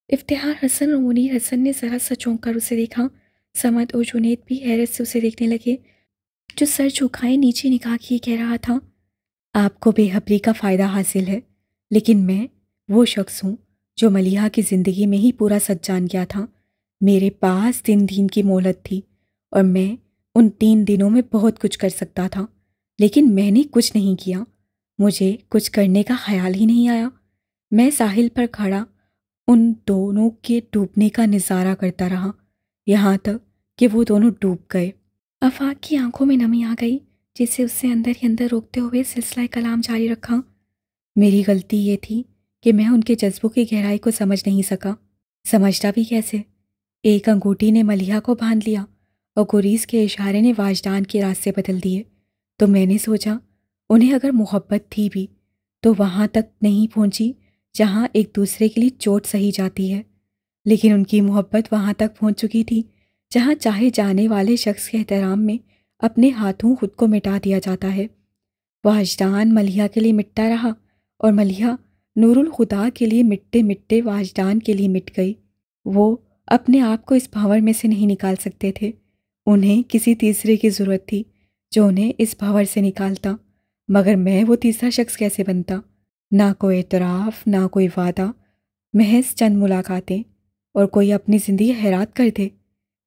افتخار حسن اور منیر حسن نے ذرا سا چونک کر اسے دیکھا۔ سمت اور جنید بھی حیرت سے اسے دیکھنے لگے، جو سر جھکائے نیچے نگاہ کیے کہہ رہا تھا،
آپ کو بے خبری کا فائدہ حاصل ہے، لیکن میں وہ شخص ہوں جو ملیحہ کی زندگی میں ہی پورا سچ جان گیا تھا۔ میرے پاس 3 دن کی مہلت تھی، اور میں ان 3 دنوں میں بہت کچھ کر سکتا تھا، لیکن میں نے کچھ نہیں کیا۔ مجھے کچھ کرنے کا خیال ہی نہیں آیا۔ میں ساحل پر کھڑا ان دونوں کے ڈوبنے کا نظارہ کرتا رہا، یہاں تک کہ وہ دونوں ڈوب گئے۔
آفاق کی آنکھوں میں نمی آ گئی، جسے اس سے اندر ہی اندر روکتے ہوئے سلسلہ کلام جاری رکھا۔
میری غلطی یہ تھی کہ میں ان کے جذبوں کی گہرائی کو سمجھ نہیں سکا۔ سمجھتا بھی کیسے؟ ایک انگوٹھی نے ملیحہ کو باندھ لیا، اور گریز کے اشارے نے واجدان کے راستے بدل دیے۔ تو میں نے سوچا انہیں اگر محبت تھی بھی تو وہاں تک نہیں پہنچی جہاں ایک دوسرے کے لیے چوٹ سہی جاتی ہے، لیکن ان کی محبت وہاں تک پہنچ چکی تھی جہاں چاہے جانے والے شخص کے احترام میں اپنے ہاتھوں خود کو مٹا دیا جاتا ہے۔ واجدان ملیحہ کے لیے مٹتا رہا، اور ملیحہ نور الخدا کے لیے مٹتے مٹتے واجدان کے لیے مٹ گئی۔ وہ اپنے آپ کو اس بھنور میں سے نہیں نکال سکتے تھے، انہیں کسی تیسرے کی ضرورت تھی جو انہیں اس بھنور سے نکالتا، مگر میں وہ تیسرا شخص کیسے بنتا؟ نہ کوئی اعتراف، نہ کوئی وعدہ، محض چند ملاقاتیں، اور کوئی اپنی زندگی حیرات کر دے۔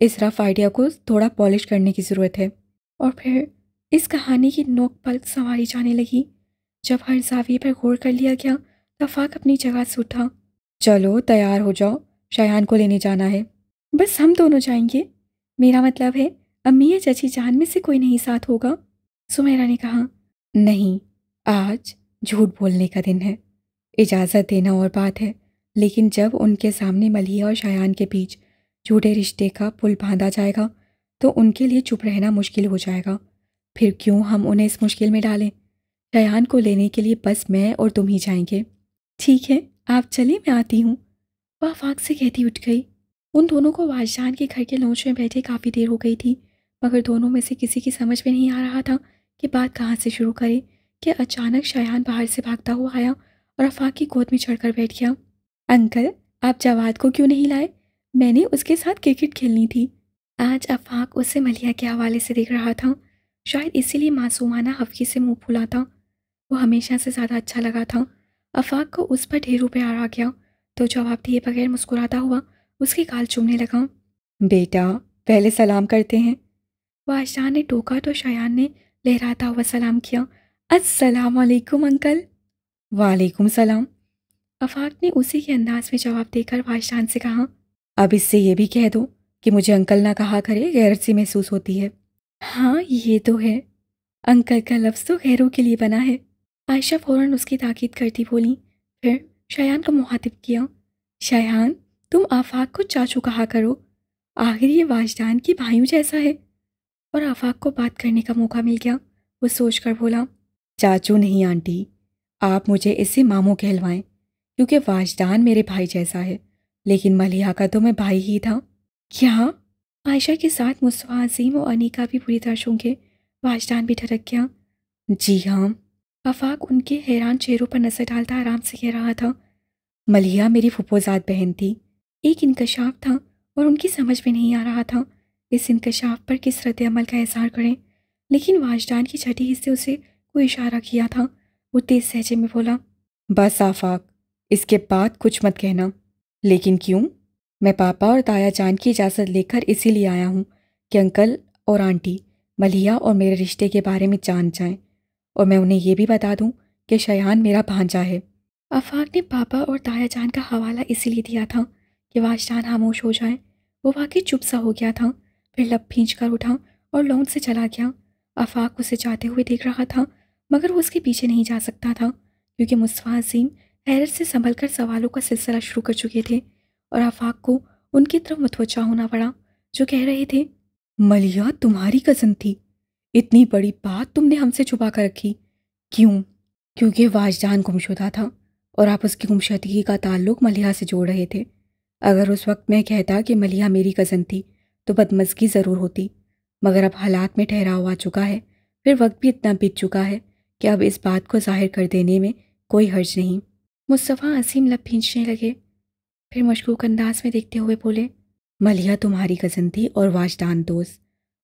اس رف آئیڈیا کو تھوڑا پالش کرنے کی ضرورت ہے۔
اور پھر اس کہانی کی نوک پلک سنواری جانے لگی۔ جب ہر زاویے پر غور کر لیا گیا تو آفاق اپنی جگہ سے اٹھا۔
چلو تیار ہو جاؤ، شایان کو لینے جانا ہے۔
بس ہم دونوں جائیں گے؟ میرا مطلب ہے امی یا چچی جان میں سے کوئی نہیں ساتھ ہوگا، سمیرا نے کہا۔
نہیں، آج جھوٹ بولنے کا دن ہے، اجازت دینا اور بات ہے، لیکن جب ان کے سامنے ملیحہ اور شایان کے بیچ جھوٹے رشتے کا پل باندھا جائے گا تو ان کے لیے چپ رہنا مشکل ہو جائے گا۔ پھر کیوں ہم انہیں اس مشکل میں ڈالیں؟ شایان کو لینے کے لیے بس میں اور تم ہی جائیں گے۔
ٹھیک ہے، آپ چلیں، میں آتی ہوں، وہ آفاق سے کہتی اٹھ گئی۔ ان دونوں کو واجدان کے گھر کے لانچ میں بیٹھے کافی دیر ہو گئی تھی، مگر دونوں میں سے کسی کی سمجھ میں نہیں آ رہا تھا کہ بات کہاں سے شروع کرے کہ اچانک شایان باہر سے بھاگتا ہوا آیا اور آفاق کی گود میں چڑھ کر بیٹھ گیا۔ انکل، آپ جواد کو کیوں نہیں لائے؟ میں نے اس کے ساتھ کرکٹ کھیلنی تھی۔ آج آفاق اسے ملیحہ کے حوالے سے دیکھ رہا تھا، شاید اسی لیے معصومانہ حفقی سے منہ پھولا تھا۔ وہ ہمیشہ سے زیادہ اچھا لگا تھا۔ آفاق کو اس پر ڈھیروں پیار آ گیا تو جواب دیے بغیر مسکراتا ہوا اس کے گال چومنے لگا۔
بیٹا، پہلے سلام کرتے ہیں۔
واجدان نے ٹوکا تو شایان نے لہراتا ہوا سلام کیا۔ السلام علیکم انکل۔
وعلیکم السلام۔
آفاق نے اسی کے انداز میں جواب دے کر واجدان سے کہا۔
اب اس سے یہ بھی کہہ دو کہ مجھے انکل نہ کہا کرے، غیرت سی محسوس ہوتی ہے۔
ہاں یہ تو ہے، انکل کا لفظ تو غیروں کے لیے بنا ہے، عائشہ فوراً اس کی تاکید کرتی بولی۔ پھر شایان کو مخاطب کیا۔ شایان، تم آفاق کو چاچو کہا کرو، آخر یہ واجدان کی بھائیوں جیسا ہے۔ اور آفاق کو بات کرنے کا موقع مل گیا۔ وہ سوچ کر بولا،
چاچو نہیں آنٹی، آپ مجھے اس سے ماموں کہلوائیں، کیونکہ واجدان میرے بھائی جیسا ہے، لیکن ملیحہ کا تو میں بھائی ہی تھا۔
کیا؟ عائشہ کے ساتھ مصطفیٰ عظیم و انیکا بھی بری طرح چونکے واجدان بھی ٹھڑک گیا۔
جی ہاں۔
آفاق ان کے حیران چہروں پر نظر ڈالتا آرام سے کہہ رہا تھا،
ملیحہ میری پھپھوزاد بہن تھی۔
ایک انکشاف تھا اور ان کی سمجھ میں نہیں آ رہا تھا اس انکشاف پر کس رد عمل کا اظہار کریں، لیکن واجدان کی چھٹی حصے اسے کوئی اشارہ کیا تھا۔ وہ تیز لہجے میں بولا،
بس آفاق، اس کے بعد کچھ مت کہنا۔ لیکن کیوں؟ میں پاپا اور تایا جان کی اجازت لے کر اسی لیے آیا ہوں کہ انکل اور آنٹی ملیحہ اور میرے رشتے کے بارے میں جان جائیں، اور میں انہیں یہ بھی بتا دوں کہ شایان میرا بھانجا ہے۔
آفاق نے پاپا اور تایا جان کا حوالہ اسی لیے دیا تھا کہ واجدان خاموش ہو جائے۔ وہ واقعی چپ سا ہو گیا تھا، پھر لب کھینچ کر اٹھا اور لانچ سے چلا گیا۔ آفاق اسے جاتے ہوئے دیکھ رہا تھا، مگر وہ اس کے پیچھے نہیں جا سکتا تھا کیونکہ مصطفیٰ عظیم حیرت سے سنبھل کر سوالوں کا سلسلہ شروع کر چکے تھے اور آفاق کو ان کی طرف متوجہ ہونا پڑا، جو کہہ رہے تھے،
ملیحہ تمہاری کزن تھی، اتنی بڑی بات تم نے ہم سے چھپا کر رکھی، کیوں؟ کیونکہ واجدان گمشدہ تھا اور آپ اس کی گمشدگی کا تعلق ملیحہ سے جوڑ رہے تھے۔ اگر اس وقت میں کہتا کہ ملیحہ میری کزن تھی تو بدمزگی ضرور ہوتی، مگر اب حالات میں ٹھہراؤ آ چکا ہے، پھر وقت بھی اتنا بیت چکا ہے کہ اب اس بات کو ظاہر کر دینے میں کوئی حرج نہیں۔
مصطفیٰ عظیم لب بھینچنے لگے، پھر مشکوک انداز میں دیکھتے ہوئے بولے،
ملیحہ تمہاری کزن تھی اور واجدان دوست،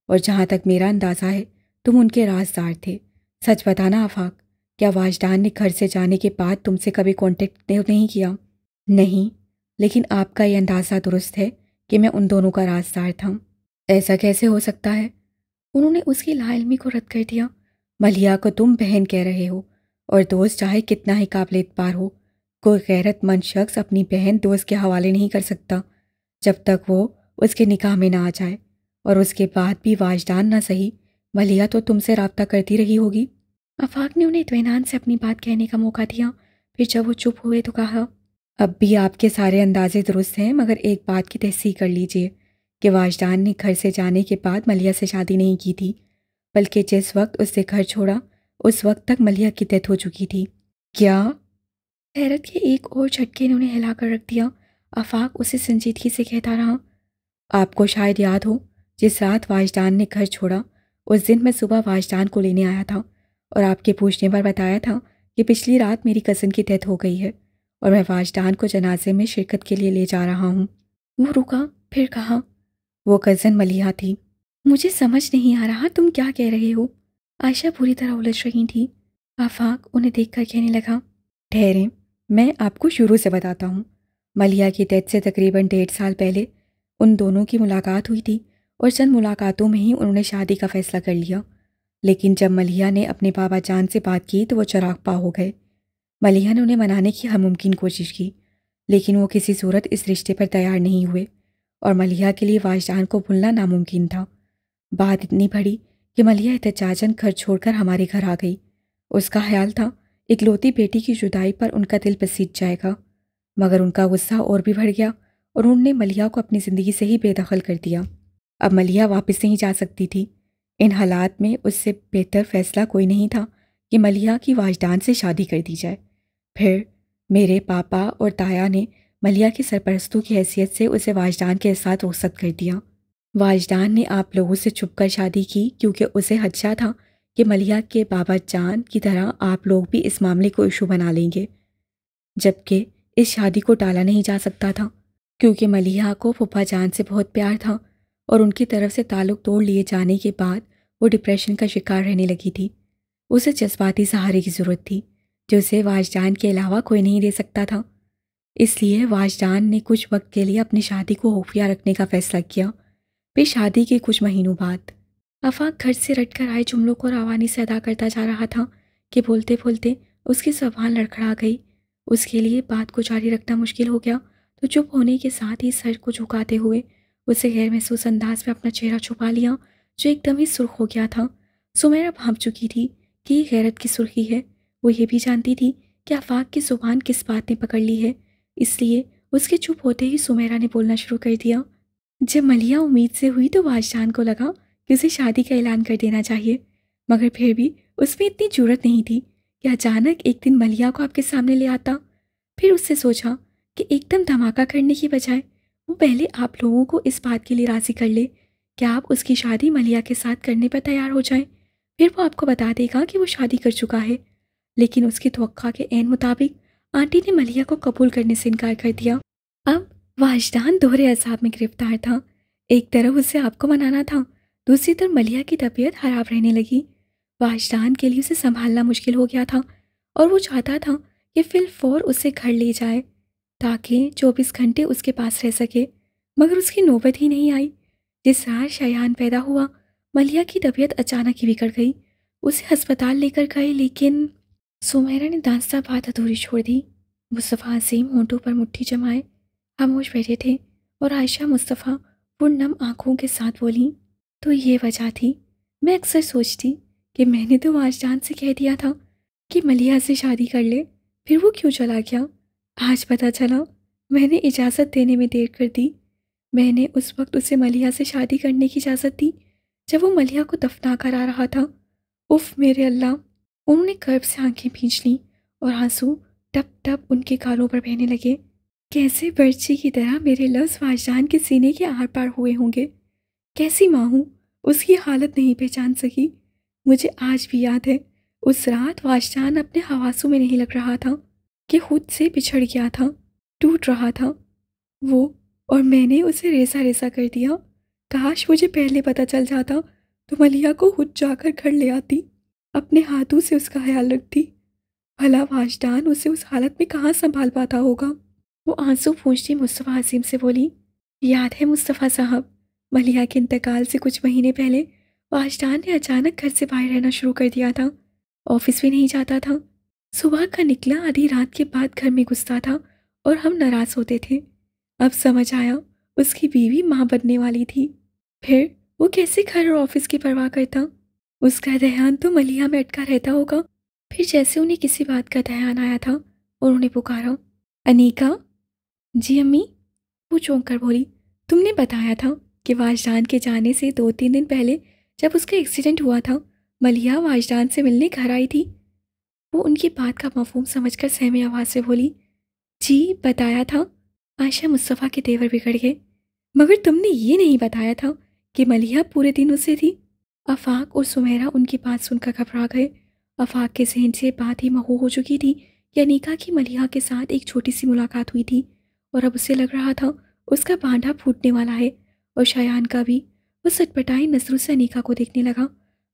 اور جہاں تک میرا اندازہ ہے تم ان کے رازدار تھے۔ سچ بتانا آفاق، کیا واجدان نے گھر سے جانے کے بعد تم سے کبھی کانٹیکٹ نہیں کیا؟ نہیں، لیکن آپ کا یہ اندازہ درست ہے کہ میں ان دونوں کا رازدار تھا۔ ایسا کیسے ہو سکتا ہے؟
انہوں نے اس کی لا علمی کو رد کر دیا۔
ملیحہ کو تم بہن کہہ رہے ہو، اور دوست چاہے کتنا ہی قابل اعتبار ہو، کوئی غیرت مند شخص اپنی بہن دوست کے حوالے نہیں کر سکتا جب تک وہ اس کے نکاح میں نہ آ جائے، اور اس کے بعد بھی واجدان نہ صحیح، ملیحہ تو تم سے رابطہ کرتی رہی ہوگی۔
آفاق نے انہیں اطمینان سے اپنی بات کہنے کا موقع دیا، پھر جب وہ چپ ہوئے تو کہا،
اب بھی آپ کے سارے اندازے درست ہیں، مگر ایک بات کی تصحیح کر لیجئے کہ واجدان نے گھر سے جانے کے بعد ملیحہ سے شادی نہیں کی تھی، بلکہ جس وقت اس سے گھر چھوڑا اس وقت تک ملیحہ کی ڈیتھ ہو چکی تھی۔ کیا؟
حیرت کے ایک اور جھٹکے نے انہیں ہلا کر رکھ دیا۔ آفاق اسے سنجیدگی سے کہتا رہا،
آپ کو شاید یاد ہو، جس رات واجدان نے گھر چھوڑا اس دن میں صبح واجدان کو لینے آیا تھا اور آپ کے پوچھنے پر بتایا تھا کہ پچھلی رات میری کزن کی ڈیتھ ہو گئی ہے اور میں واجدان کو جنازے میں شرکت کے لیے لے جا رہا ہوں۔
وہ رکا، پھر کہا،
وہ کزن ملیحہ تھی۔
مجھے سمجھ نہیں آ رہا تم کیا کہہ رہے ہو؟ عائشہ پوری طرح الجھ رہی تھی۔ آفاق انہیں دیکھ کر کہنے لگا،
ٹھہریں، میں آپ کو شروع سے بتاتا ہوں۔ ملیحہ کی ڈیتھ سے تقریباً 1.5 سال پہلے ان دونوں کی ملاقات ہوئی تھی اور چند ملاقاتوں میں ہی انہوں نے شادی کا فیصلہ کر لیا، لیکن جب ملیحہ نے اپنے بابا جان سے بات کی تو وہ چراغ پا ہو گئے۔ ملیحہ نے انہیں منانے کی ہر ممکن کوشش کی، لیکن وہ کسی صورت اس رشتے پر تیار نہیں ہوئے اور ملیحہ کے لیے واجدان کو بھولنا ناممکن تھا۔ بات اتنی بڑھی کہ ملیحہ احتجاجاً گھر چھوڑ کر ہمارے گھر آ گئی۔ اس کا خیال تھا اکلوتی بیٹی کی جدائی پر ان کا دل پسیج جائے گا، مگر ان کا غصہ اور بھی بڑھ گیا اور انہوں نے ملیحہ کو اپنی زندگی سے ہی بے دخل کر دیا۔ اب ملیحہ واپس نہیں جا سکتی تھی۔ ان حالات میں اس سے بہتر فیصلہ کوئی نہیں تھا کہ ملیحہ کی واجدان سے شادی کر دی جائے۔ پھر میرے پاپا اور تایا نے ملیحہ کی سرپرستوں کی حیثیت سے اسے واجدان کے ساتھ رخصت کر دیا۔ واجدان نے آپ لوگوں سے چھپ کر شادی کی کیونکہ اسے خدشہ تھا کہ ملیحہ کے بابا جان کی طرح آپ لوگ بھی اس معاملے کو ایشو بنا لیں گے، جبکہ اس شادی کو ٹالا نہیں جا سکتا تھا کیونکہ ملیحہ کو پھپھا جان سے بہت پیار تھا اور ان کی طرف سے تعلق توڑ لیے جانے کے بعد وہ ڈپریشن کا شکار رہنے لگی تھی۔ اسے جذباتی سہارے کی ضرورت تھی جو اسے واجدان کے علاوہ کوئی نہیں دے سکتا تھا۔ اس لیے واجدان نے کچھ وقت کے لیے اپنی شادی کو خفیہ رکھنے کا فیصلہ کیا۔ پھر شادی کے کچھ مہینوں بعد آفاق گھر سے رٹ کر آئے جملوں کو روانی سے ادا کرتا جا رہا تھا کہ بولتے بولتے اس کی زبان لڑکھڑا گئی۔ اس کے لیے بات کو جاری رکھنا مشکل ہو گیا تو چپ ہونے کے ساتھ ہی سر کو جھکاتے ہوئے اسے غیر محسوس انداز میں اپنا چہرہ چھپا لیا جو ایک دم ہی سرخ ہو گیا تھا۔ سمیرہ بھانپ چکی تھی کہ یہ غیرت کی سرخی ہے۔ وہ یہ بھی جانتی تھی کہ آفاق کی زبان کس بات نے پکڑ لی ہے، اس لیے اس کے چپ ہوتے ہی سمیرہ نے بولنا شروع کر دیا۔ جب ملیحہ امید سے ہوئی تو واجدان کو لگا کہ اسے شادی کا اعلان کر دینا چاہیے، مگر پھر بھی اس میں اتنی جرأت نہیں تھی کہ اچانک ایک دن ملیحہ کو آپ کے سامنے لے آتا۔ پھر اس سے سوچا کہ ایک دم دھماکہ کرنے کی بجائے وہ پہلے آپ لوگوں کو اس بات کے لیے راضی کر لے کہ آپ اس کی شادی ملیحہ کے ساتھ کرنے پر تیار ہو جائیں، پھر وہ آپ کو بتا دے گا کہ وہ شادی کر چکا ہے۔ لیکن اس کی توقع کے عین مطابق آنٹی نے ملیحہ کو قبول کرنے سے انکار کر دیا۔ اب واجدان دوہرے عذاب میں گرفتار تھا۔ ایک طرف اسے آپ کو منانا تھا، دوسری طرف ملیحہ کی طبیعت خراب رہنے لگی۔ واجدان کے لیے اسے سنبھالنا مشکل ہو گیا تھا اور وہ چاہتا تھا کہ فی الفور اسے گھر لے جائے تاکہ 24 گھنٹے اس کے پاس رہ سکے، مگر اس کی نوبت ہی نہیں آئی۔ جس رات شایان پیدا ہوا ملیحہ کی طبیعت اچانک ہی بگڑ گئی۔ اسے ہسپتال لے کر گئے لیکن سمیرہ نے داستہ بات ادھوری چھوڑ دی۔ مصطفیٰ عظیم ہونٹوں پر مٹھی جمائے خاموش بیٹھے تھے اور عائشہ مصطفیٰ پرنم آنکھوں کے ساتھ بولیں، تو یہ وجہ تھی۔ میں اکثر سوچتی کہ میں نے تو واجدان سے کہہ دیا تھا کہ ملیحہ سے شادی کر لے، پھر وہ کیوں چلا گیا؟ آج پتہ چلا میں نے اجازت دینے میں دیر کر دی۔ میں نے اس وقت اسے ملیحہ سے شادی کرنے کی اجازت دی جب وہ ملیحہ کو دفنا کر آ رہا تھا۔ اف میرے اللہ! انہوں نے کرب سے آنکھیں بھینچ لیں اور آنسو ٹپ ٹپ ان کے گالوں پر بہنے لگے۔ کیسے برچی کی طرح میرے لفظ واجدان کے سینے کے آر پار ہوئے ہوں گے۔ کیسی ماں ہوں، اس کی حالت نہیں پہچان سکی۔ مجھے آج بھی یاد ہے اس رات واجدان اپنے حواسوں میں نہیں لگ رہا تھا کہ خود سے بچھڑ گیا تھا، ٹوٹ رہا تھا وہ، اور میں نے اسے ریسا ریسا کر دیا۔ کاش مجھے پہلے پتہ چل جاتا تو ملیحہ کو خود جا کر گھر لے آتی، اپنے ہاتھوں سے اس کا خیال رکھتی۔ بھلا واجدان اسے اس حالت میں کہاں سنبھال پاتا ہوگا؟ وہ آنسو پوچھتی مصطفیٰ عظیم سے بولی، یاد ہے مصطفیٰ صاحب، ملیحہ کے انتقال سے کچھ مہینے پہلے واجدان نے اچانک گھر سے باہر رہنا شروع کر دیا تھا، آفس بھی نہیں جاتا تھا، صبح کا نکلا آدھی رات کے بعد گھر میں گھستا تھا اور ہم ناراض ہوتے تھے۔ اب سمجھ آیا اس کی بیوی ماں بننے والی تھی۔ پھر وہ کیسے گھر اور آفس کی پرواہ کرتا؟ اس کا دھیان تو ملیحہ میں اٹکا رہتا ہوگا۔ پھر جیسے انہیں کسی بات کا دھیان آیا تھا انہوں نے پکارا، انیکا! جی امی! وہ چونک کر بولی، تم نے بتایا تھا کہ واجدان کے جانے سے 2-3 دن پہلے جب اس کا ایکسیڈنٹ ہوا تھا ملیحہ واجدان سے ملنے گھر آئی تھی۔ وہ ان کی بات کا مفہوم سمجھ کر سہمی آواز سے بولی، جی بتایا تھا۔ عائشہ مصطفیٰ کے تیور بگڑ گئے، مگر تم نے یہ نہیں بتایا تھا کہ ملیحہ پورے دن اس سے تھی۔ آفاق اور سمیرہ ان کی بات سن کر گھبرا گئے۔ آفاق کے ذہن سے بات ہی محو ہو چکی تھی کہ انیکا کی ملیحہ کے ساتھ ایک چھوٹی سی ملاقات ہوئی تھی اور اب اسے لگ رہا تھا اس کا بانڈا پھوٹنے والا ہے، اور شایان کا بھی۔ وہ سٹپٹائی نظروں سے انیکا کو دیکھنے لگا،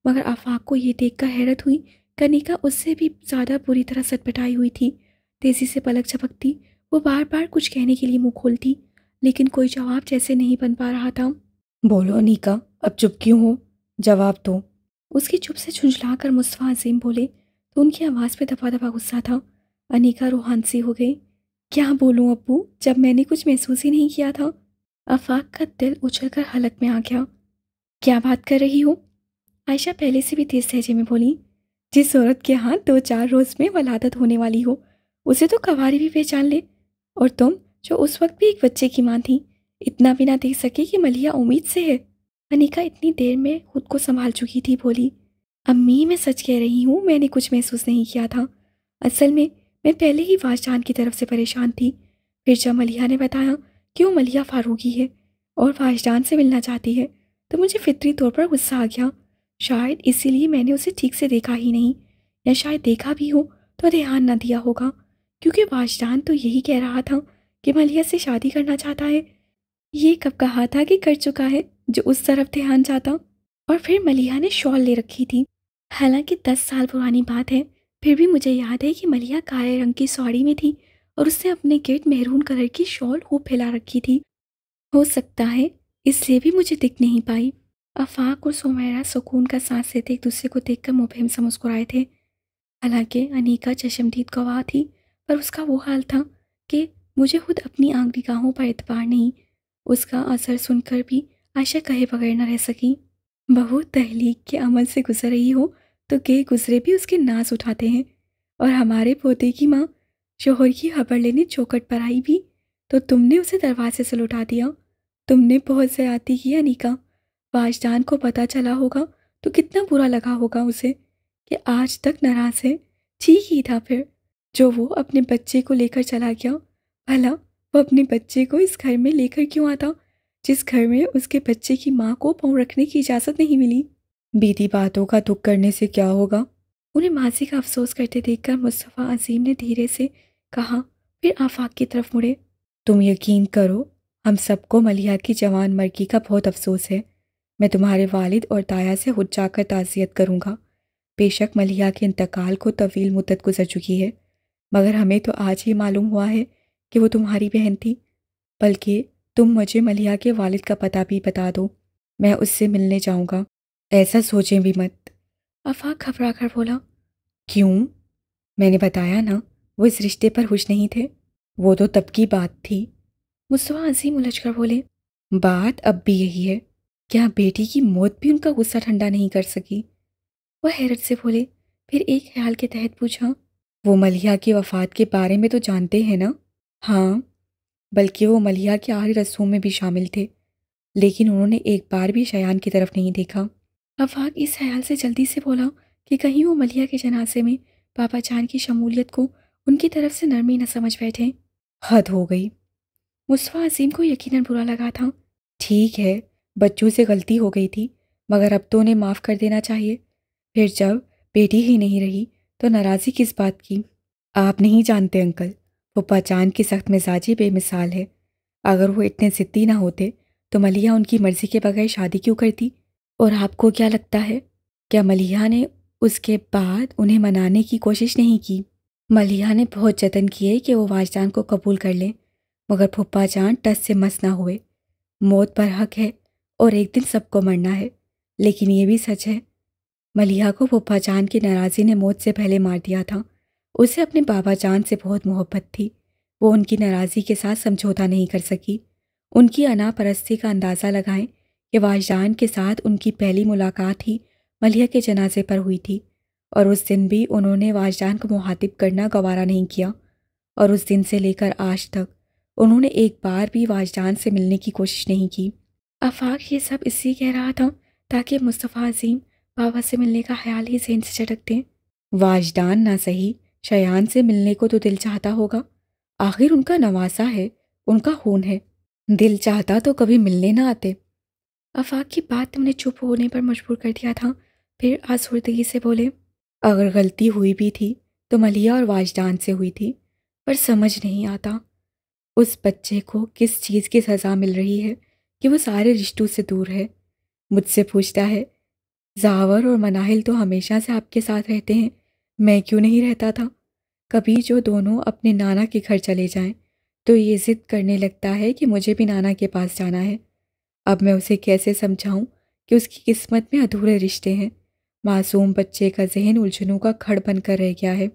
مگر آفاق کو یہ دیکھ کر حیرت ہوئی کہ انیکا اس سے بھی زیادہ بری طرح سٹپٹائی ہوئی تھی۔ تیزی سے پلک جھپکتی، وہ بار بار کچھ کہنے کے لیے منہ کھولتی،
لیکن کوئی جواب جیسے نہیں بن پا رہا تھا۔
بولو انیکا، اب چپ کیوں ہو؟ جواب دو۔
اس کی چپ سے جھنجھلا کر مصطفیٰ عظیم بولے تو ان کی آواز پہ دبا دبا غصہ تھا۔ انیکا روحان سی ہو گئی۔ کیا بولوں ابو، جب میں نے کچھ محسوس ہی نہیں کیا تھا؟ آفاق کا دل اچھل کر حلق میں آ گیا۔ کیا بات کر رہی ہو؟ عائشہ پہلے سے بھی تیز لہجے میں بولی۔ جس عورت کے ہاں 2-4 روز میں ولادت ہونے والی ہو، اسے تو کواری بھی پہچان لے، اور تم جو اس وقت بھی ایک بچے کی ماں تھی، اتنا بھی نہ دیکھ سکے کہ ملیحہ امید سے ہے؟ انیکا اتنی دیر میں خود کو سنبھال چکی تھی، بولی امی میں سچ کہہ رہی ہوں، میں نے کچھ محسوس نہیں کیا تھا۔ اصل میں پہلے ہی واجدان کی طرف سے پریشان تھی۔ پھر جب ملیحہ نے بتایا کہ وہ ملیحہ فاروقی ہے اور واجدان سے ملنا چاہتی ہے تو مجھے فطری طور پر غصہ آ گیا۔ شاید اسی لیے میں نے اسے ٹھیک سے دیکھا ہی نہیں، یا شاید دیکھا بھی ہو تو دھیان نہ دیا ہوگا، کیونکہ واجدان تو یہی کہہ رہا تھا کہ ملیحہ سے شادی کرنا چاہتا ہے۔ یہ کب کہا تھا کہ کر چکا ہے جو اس طرف دھیان جاتا؟ اور پھر ملیحہ نے شال لے رکھی تھی۔ حالانکہ 10 سال پرانی بات ہے، پھر بھی مجھے یاد ہے کہ ملیحہ کالے رنگ کی ساڑی میں تھی اور اس نے اپنے گرد میرون کلر کی شال خوب پھیلا رکھی تھی۔ ہو سکتا ہے اس لیے بھی مجھے دکھ نہیں پائی۔ آفاق اور سمیرہ سکون کا سانس لیتے ایک دوسرے کو دیکھ کر مبہم سا مسکرائے تھے۔ حالانکہ انیکا چشمدید گواہ تھی، پر اس کا وہ حال تھا کہ مجھے خود اپنی آنکھ نگاہوں پر اعتبار نہیں۔ اس کا اثر سن کر بھی عائشہ کہے بغیر نہ رہ سکی۔ بہو تحلیق کے عمل سے گزر رہی ہو تو گئے گزرے بھی اس کے ناز اٹھاتے ہیں، اور ہمارے پوتے کی ماں شوہر کی خبر لینے چوکٹ پر آئی بھی تو تم نے اسے دروازے سے لوٹا دیا۔ تم نے بہت زیادتی کی انیکا۔ واجدان کو پتہ چلا ہوگا تو کتنا برا لگا ہوگا اسے کہ آج تک ناراض ہے۔ ٹھیک ہی تھا پھر جو وہ اپنے بچے کو لے کر چلا گیا۔ بھلا وہ اپنے بچے کو اس گھر میں لے کر کیوں آتا جس گھر میں اس کے بچے کی ماں کو پاؤں رکھنے کی اجازت نہیں ملی؟
بیتی باتوں کا دکھ کرنے سے کیا ہوگا؟
انہیں ماضی کا افسوس کرتے دیکھ کر مصطفیٰ عظیم نے دھیرے سے کہا، پھر آفاق کی طرف مڑے۔
تم یقین کرو، ہم سب کو ملیحہ کی جوان مرگی کا بہت افسوس ہے۔ میں تمہارے والد اور دایا سے خود جا کر تعزیت کروں گا۔ بے شک ملیحہ کے انتقال کو طویل مدت گزر چکی ہے، مگر ہمیں تو آج ہی معلوم ہوا ہے کہ وہ تمہاری بہن تھی۔ بلکہ تم مجھے ملیحہ کے والد کا پتہ بھی بتا دو، میں اس سے ملنے جاؤں گا۔ ایسا سوچیں بھی مت۔
آفاق گھبرا کر بولا۔
کیوں؟ میں نے بتایا نا، وہ اس رشتے پر خوش نہیں تھے۔ وہ تو تب کی بات تھی۔
مصطفیٰ عظیم الجھ کر بولے۔
بات اب بھی یہی ہے، کیا بیٹی کی موت بھی ان کا غصہ ٹھنڈا نہیں کر سکی؟
وہ حیرت سے بولے، پھر ایک خیال کے تحت پوچھا،
وہ ملیحہ کی وفات کے بارے میں تو جانتے ہیں نا؟ ہاں، بلکہ وہ ملیحہ کے آخری رسوم میں بھی شامل تھے، لیکن انہوں نے ایک بار بھی شایان کی طرف نہیں دیکھا۔
آفاق اس خیال سے جلدی سے بولا کہ کہیں وہ ملیحہ کے جنازے میں بابا جان کی شمولیت کو ان کی طرف سے نرمی نہ سمجھ بیٹھے۔
حد ہو گئی۔
مصطفیٰ عظیم کو یقیناً برا لگا تھا۔
ٹھیک ہے، بچوں سے غلطی ہو گئی تھی، مگر اب تو انہیں معاف کر دینا چاہیے۔ پھر جب بیٹی ہی نہیں رہی تو ناراضی کس بات کی؟ آپ نہیں جانتے انکل، پھپھا جان کی سخت مزاجی بے مثال ہے۔ اگر وہ اتنے ضدی نہ ہوتے تو ملیحہ ان کی مرضی کے بغیر شادی کیوں کرتی؟ اور آپ کو کیا لگتا ہے، کیا ملیحہ نے اس کے بعد انہیں منانے کی کوشش نہیں کی؟ ملیحہ نے بہت جتن کیے کہ وہ واجدان کو قبول کر لیں، مگر پھپھا جان ٹس سے مس نہ ہوئے۔ موت پر حق ہے اور ایک دن سب کو مرنا ہے، لیکن یہ بھی سچ ہے ملیحہ کو پھپھا جان کی ناراضی نے موت سے پہلے مار دیا تھا۔ اسے اپنے بابا جان سے بہت محبت تھی، وہ ان کی ناراضی کے ساتھ سمجھوتا نہیں کر سکی۔ ان کی انا پرستی کا اندازہ لگائیں کہ واجدان کے ساتھ ان کی پہلی ملاقات ہی ملیحہ کے جنازے پر ہوئی تھی، اور اس دن بھی انہوں نے واجدان کو مخاطب کرنا گوارا نہیں کیا، اور اس دن سے لے کر آج تک انہوں نے ایک بار بھی واجدان سے ملنے کی کوشش نہیں کی۔
آفاق یہ سب اس لیے کہہ رہا تھا تاکہ مصطفیٰ عظیم بابا سے ملنے کا خیال ہی ذہن سے چٹک دیں۔
واجدان نہ صحیح، شایان سے ملنے کو تو دل چاہتا ہوگا، آخر ان کا نواسا ہے، ان کا خون ہے۔ دل چاہتا تو کبھی ملنے نہ آتے۔
آفاق کی بات انہیں چپ ہونے پر مجبور کر دیا تھا، پھر آسودگی سے بولے،
اگر غلطی ہوئی بھی تھی تو ملیحہ اور واجدان سے ہوئی تھی،
پر سمجھ نہیں آتا
اس بچے کو کس چیز کی سزا مل رہی ہے کہ وہ سارے رشتوں سے دور ہے۔ مجھ سے پوچھتا ہے، زاور اور مناہل تو ہمیشہ سے آپ کے ساتھ رہتے ہیں، میں کیوں نہیں رہتا تھا؟ کبھی جو دونوں اپنے نانا کے گھر چلے جائیں تو یہ ضد کرنے لگتا ہے کہ مجھے بھی نانا کے پاس جانا ہے۔ اب میں اسے کیسے سمجھاؤں کہ اس کی قسمت میں ادھورے رشتے ہیں؟ معصوم بچے کا ذہن الجھنوں کا کھڑ بن کر رہ گیا ہے۔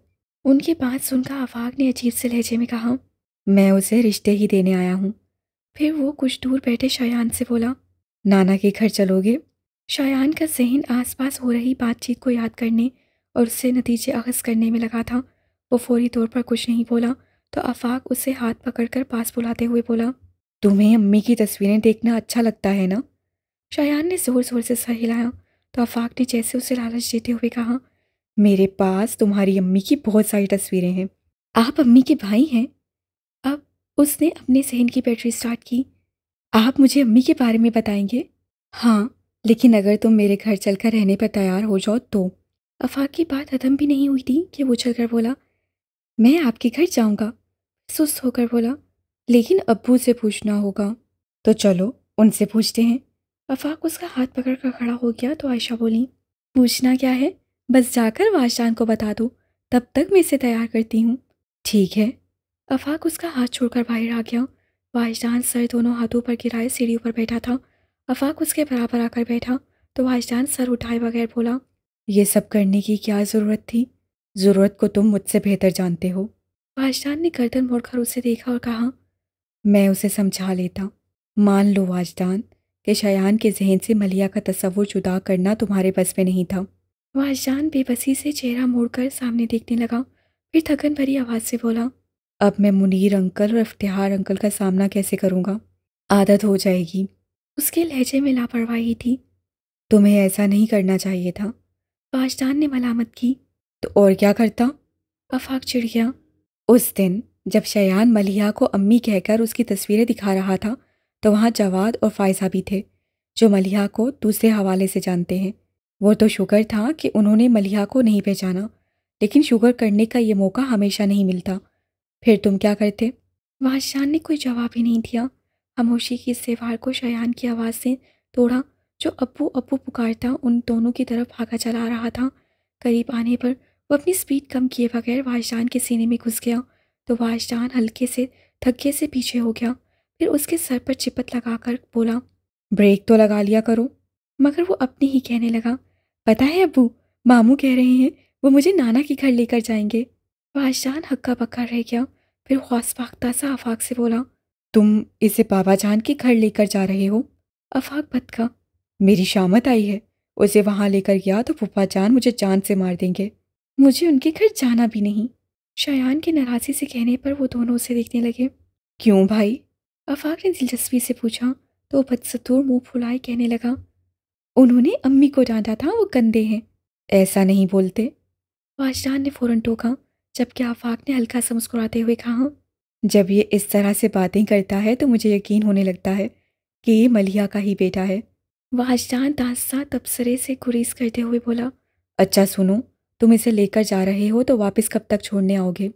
ان کی بات سن کر آفاق نے عجیب سے لہجے میں کہا۔
میں اسے رشتے ہی دینے آیا ہوں۔
پھر وہ کچھ دور بیٹھے شایان سے بولا۔
نانا کے گھر چلو گے؟
شایان کا ذہن آس پاس ہو رہی بات چیت کو یاد کرنے اور اس سے نتیجے اخذ کرنے میں لگا تھا۔ وہ فوری طور پر کچھ نہیں بولا تو آفاق اسے ہاتھ پکڑ کر پاس بلاتے ہوئے بولا۔
تمہیں امی کی تصویریں دیکھنا اچھا لگتا ہے نا؟
شایان نے زور زور سے سر ہلایا تو آفاق نے جیسے اسے لالچ دیتے ہوئے کہا۔
میرے پاس تمہاری امی کی بہت ساری تصویریں ہیں۔
آپ امی کے بھائی ہیں؟ اب اس نے اپنے ذہن کی بیٹری سٹارٹ کی۔
آپ مجھے امی کے بارے میں بتائیں گے؟ ہاں، لیکن اگر تم میرے گھر چل کر رہنے پر تیار ہو جاؤ تو۔
آفاق کی بات ختم بھی نہیں ہوئی تھی کہ وہ چل کر بولا۔ میں آپ کے گھر جاؤں گا۔ سست ہو کر بولا۔
لیکن ابو سے پوچھنا ہوگا۔ تو چلو ان سے پوچھتے ہیں۔
آفاق اس کا ہاتھ پکڑ کر کھڑا ہو گیا تو عائشہ بولی۔ پوچھنا کیا ہے؟ بس جا کر واجدان کو بتا دو، تب تک میں اسے تیار کرتی ہوں۔
ٹھیک ہے۔
آفاق اس کا ہاتھ چھوڑ کر باہر آ گیا۔ واجدان سر دونوں ہاتھوں پر گرائے سیڑھی پر بیٹھا تھا۔ آفاق اس کے برابر آ کر بیٹھا تو واجدان سر اٹھائے بغیر بولا۔
یہ سب کرنے کی کیا ضرورت تھی؟ ضرورت کو تم مجھ سے بہتر جانتے ہو۔
واجدان نے گردن موڑ کر اسے دیکھا اور کہا۔
میں اسے سمجھا لیتا۔ مان لو واجدان کہ شایان کے ذہن سے ملیحہ کا تصور جدا کرنا تمہارے بس میں نہیں تھا۔
واجدان بے بسی سے چہرہ موڑ کر سامنے دیکھنے لگا، پھر تھکن بھری آواز سے بولا۔
اب میں منیر انکل اور افتخار انکل کا سامنا کیسے کروں گا؟ عادت ہو جائے گی۔
اس کے لہجے میں لاپرواہی تھی۔
تمہیں ایسا نہیں کرنا چاہیے تھا۔
واجدان نے ملامت کی۔
تو اور کیا کرتا؟
آفاق چڑ گیا۔
اس دن جب شایان ملیحہ کو امی کہہ کر اس کی تصویریں دکھا رہا تھا تو وہاں جواد اور فائزہ بھی تھے، جو ملیحہ کو دوسرے حوالے سے جانتے ہیں۔ وہ تو شکر تھا کہ انہوں نے ملیحہ کو نہیں پہچانا، لیکن شکر کرنے کا یہ موقع ہمیشہ نہیں ملتا۔ پھر تم کیا کرتے؟
واجدان نے کوئی جواب ہی نہیں دیا۔ خاموشی کی اس دیوار کو شایان کی آواز سے توڑا، جو ابو ابو پکارتا ان دونوں کی طرف بھاگا چلا رہا تھا۔ قریب آنے پر وہ اپنی سپیڈ کم کیے بغیر واجدان کے سینے میں گھس گیا تو واجدان ہلکے سے دھکے سے پیچھے ہو گیا، پھر اس کے سر پر چپت لگا کر بولا۔
بریک تو لگا لیا کرو۔
مگر وہ اپنی ہی کہنے لگا۔ پتہ ہے ابو، ماموں کہہ رہے ہیں وہ مجھے نانا کے گھر لے کر جائیں گے۔ واجدان ہکا بکا رہ گیا، پھر خواص باختہ سا آفاق سے بولا۔
تم اسے بابا جان کے گھر لے کر جا رہے ہو؟
آفاق بتکا۔
میری شامت آئی ہے، اسے وہاں لے کر گیا تو پھپھا جان مجھے جان سے مار دیں گے۔
مجھے ان کے گھر جانا بھی نہیں۔ شایان کے ناراضی سے کہنے پر وہ دونوں اسے دیکھنے لگے۔
کیوں بھائی؟
آفاق نے دلچسپی سے پوچھا تو وہ بدستور منہ پھلائے کہنے لگا۔ انہوں نے امی کو ڈانٹا تھا، وہ گندے ہیں۔
ایسا نہیں بولتے۔
واجدان نے فوراً ٹوکا، جبکہ آفاق نے ہلکا سا مسکراتے ہوئے کہا۔
جب یہ اس طرح سے باتیں کرتا ہے تو مجھے یقین ہونے لگتا ہے کہ یہ ملیحہ کا ہی بیٹا ہے۔
واجدان دانستہ تبصرے سے گریز کرتے ہوئے بولا۔
اچھا سنو، تم اسے لے کر جا رہے ہو تو واپس کب تک چھوڑنے آؤ گے؟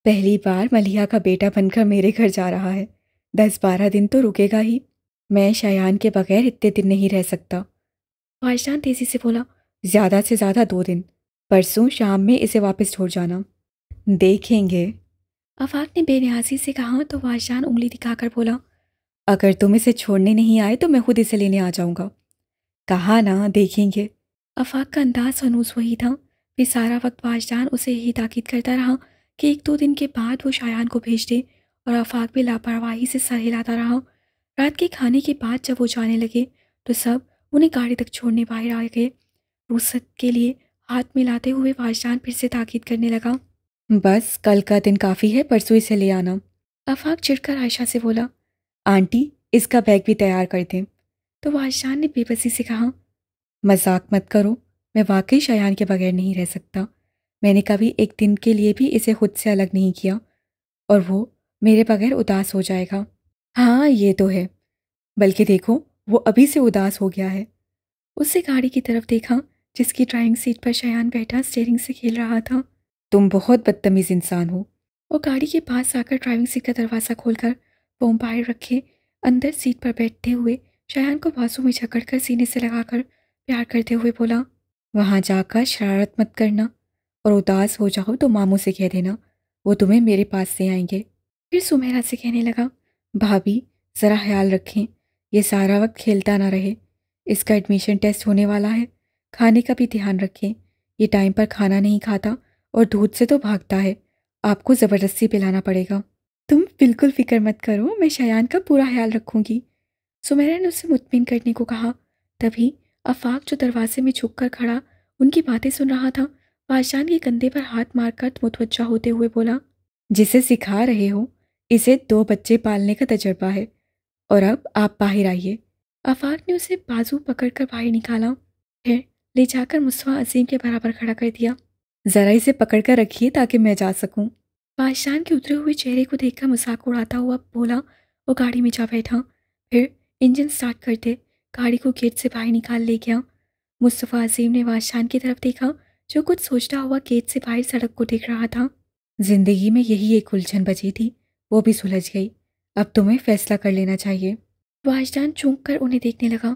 پہلی بار ملیحہ کا بیٹا بن کر میرے گھر جا رہا ہے، 10-12 دن تو رکے گا ہی۔ میں شایان کے بغیر اتنے دن نہیں رہ سکتا۔
واجدان تیزی سے بولا۔
زیادہ سے زیادہ 2 دن۔ پرسوں شام میں اسے واپس چھوڑ جانا۔ دیکھیں گے۔
آفاق نے بے نیازی سے کہا تو واجدان انگلی دکھا کر بولا۔
اگر تم اسے چھوڑنے نہیں آئے تو میں خود اسے لینے آ جاؤں گا۔ کہا نا دیکھیں گے۔
آفاق کا انداز ہنوز وہی تھا، پھر سارا وقت واجدان اسے یہی تاکید کرتا رہا کہ 1-2 دن کے بعد وہ شایان کو بھیج دے، اور آفاق بھی لاپرواہی سے سر ہلاتا رہا۔ رات کے کھانے کے بعد جب وہ جانے لگے تو سب انہیں گاڑی تک چھوڑنے باہر آ گئے۔ رخصت کے لیے ہاتھ ملاتے ہوئے واجدان پھر سے تاکید کرنے لگا۔
بس کل کا دن کافی ہے، پرسوں اسے لے آنا۔
آفاق چڑھ کر عائشہ سے بولا۔
آنٹی اس کا بیگ بھی تیار کر دیں۔
تو واجدان نے بے بسی سے کہا۔
مذاق مت کرو، میں واقعی شایان کے بغیر نہیں رہ سکتا۔ میں نے کبھی ایک دن کے لیے بھی اسے خود سے الگ نہیں کیا، اور وہ میرے بغیر اداس ہو جائے گا۔ ہاں یہ تو ہے، بلکہ دیکھو وہ ابھی سے اداس ہو گیا ہے۔
اس سے گاڑی کی طرف دیکھا جس کی ڈرائیونگ سیٹ پر شایان بیٹھا اسٹیئرنگ سے کھیل رہا تھا۔
تم بہت بدتمیز انسان ہو۔
وہ گاڑی کے پاس آ کر ڈرائیونگ سیٹ کا دروازہ کھول کر فون باہر رکھے اندر سیٹ پر بیٹھتے ہوئے شایان کو بازو میں جھکڑ کر سینے سے لگا کر پیار کرتے ہوئے بولا۔
وہاں جا کر شرارت مت کرنا، اور اداس ہو جاؤ تو ماموں سے کہہ دینا، وہ تمہیں میرے پاس سے آئیں گے۔
پھر سمیرہ سے کہنے لگا،
بھابھی ذرا خیال رکھیں، یہ سارا وقت کھیلتا نہ رہے، اس کا ایڈمیشن ٹیسٹ ہونے والا ہے، کھانے کا بھی دھیان رکھیں، یہ ٹائم پر کھانا نہیں کھاتا اور دودھ سے تو بھاگتا ہے، آپ کو زبردستی پلانا پڑے گا۔
تم بالکل فکر مت کرو، میں شایان کا پورا خیال رکھوں گی، سمیرہ نے اسے مطمئن کرنے کو کہا۔ تبھی آفاق جو دروازے میں جھک کر کھڑا ان کی باتیں سن رہا تھا، واجدان کے کندھے پر ہاتھ مار کر متوجہ ہوتے ہوئے بولا،
جسے سکھا رہے ہو اسے 2 بچے پالنے کا تجربہ ہے، اور اب آپ باہر آئیے۔
آفاق نے اسے بازو پکڑ کر باہر نکالا، پھر لے جا کر مصطفیٰ عظیم کے برابر کھڑا کر دیا۔
ذرا اسے پکڑ کر رکھیے تاکہ میں جا سکوں۔
واجدان کے اترے ہوئے چہرے کو دیکھ کر مذاق اڑاتا ہوا بولا اور گاڑی میں جا بیٹھا، پھر انجن سٹارٹ کرتے گاڑی کو گیٹ سے باہر نکال لے گیا۔ مصطفیٰ عظیم نے واجدان کی طرف دیکھا جو کچھ سوچتا ہوا گیٹ سے باہر سڑک کو دیکھ رہا تھا۔
زندگی میں یہی ایک الجھن بچی تھی، وہ بھی سلجھ گئی، اب تمہیں فیصلہ کر لینا چاہیے۔
واجدان چونک کر انہیں دیکھنے لگا۔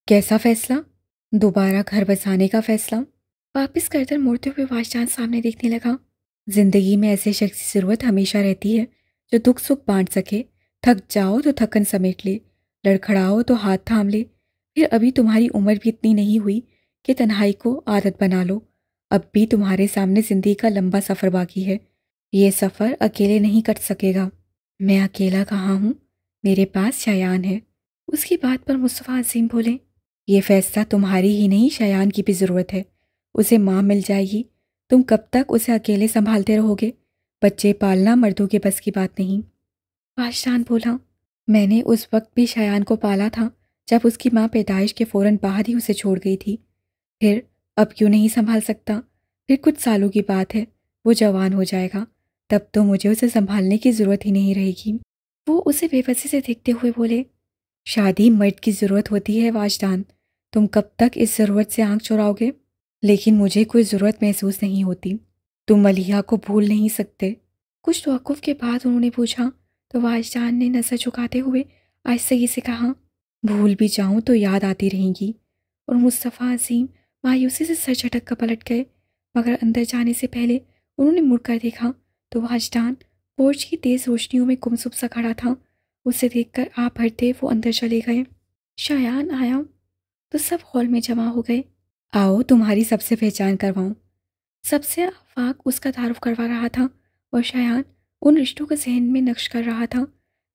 کیسا فیصلہ؟ دوبارہ گھر بسانے کا فیصلہ؟
واپس گردن موڑتے ہوئے واجدان سامنے دیکھنے لگا۔
زندگی میں ایسے شخص کی ضرورت ہمیشہ رہتی ہے جو دکھ سکھ بانٹ سکے، تھک جاؤ تو تھکن سمیٹ لے، لڑکھڑاؤ تو ہاتھ تھام لے۔ پھر ابھی تمہاری عمر بھی اتنی نہیں ہوئی کہ تنہائی کو عادت بنا لو، اب بھی تمہارے سامنے زندگی کا لمبا سفر باقی ہے، یہ سفر اکیلے نہیں کٹ سکے گا۔ میں اکیلا کہاں ہوں، میرے پاس شایان ہے۔
اس کی بات پر مصطفیٰ عظیم بولے،
یہ فیصلہ تمہاری ہی نہیں شایان کی بھی ضرورت ہے، اسے ماں مل جائے گی، تم کب تک اسے اکیلے سنبھالتے رہو گے؟ بچے پالنا مردوں کے بس کی بات نہیں۔
واجدان بولا،
میں نے اس وقت بھی شایان کو پالا تھا جب اس کی ماں پیدائش کے فوراً بعد ہی اسے چھوڑ گئی تھی، پھر اب کیوں نہیں سنبھال سکتا؟ پھر کچھ سالوں کی بات ہے، وہ جوان ہو جائے گا، تب تو مجھے اسے سنبھالنے کی ضرورت ہی نہیں رہے گی۔
وہ اسے بے بسی سے دیکھتے ہوئے بولے،
شادی مرد کی ضرورت ہوتی ہے واجدان، تم کب تک اس ضرورت سے آنکھ چراؤ گے؟ لیکن مجھے کوئی ضرورت محسوس نہیں ہوتی، تم ملیحہ کو بھول نہیں سکتے؟
کچھ توقف کے بعد انہوں نے پوچھا تو واجدان نے نظر جھکاتے ہوئے آہستگی سے کہا،
بھول بھی جاؤں تو یاد آتی رہیں گی۔
اور مصطفیٰ عظیم مایوسی سے سر جھٹک کر پلٹ گئے، مگر اندر جانے سے پہلے انہوں نے مڑ کر دیکھا تو واجدان پورچ کی تیز روشنیوں میں گمسم سا کھڑا تھا۔ اسے دیکھ کر آپ بھرتے وہ اندر چلے گئے۔ شایان آیا تو سب ہال میں جمع ہو گئے۔
آؤ تمہاری سب سے پہچان کرواؤں۔
سب سے آفاق اس کا تعارف کروا رہا تھا اور شایان ان رشتوں کا ذہن میں نقش کر رہا تھا۔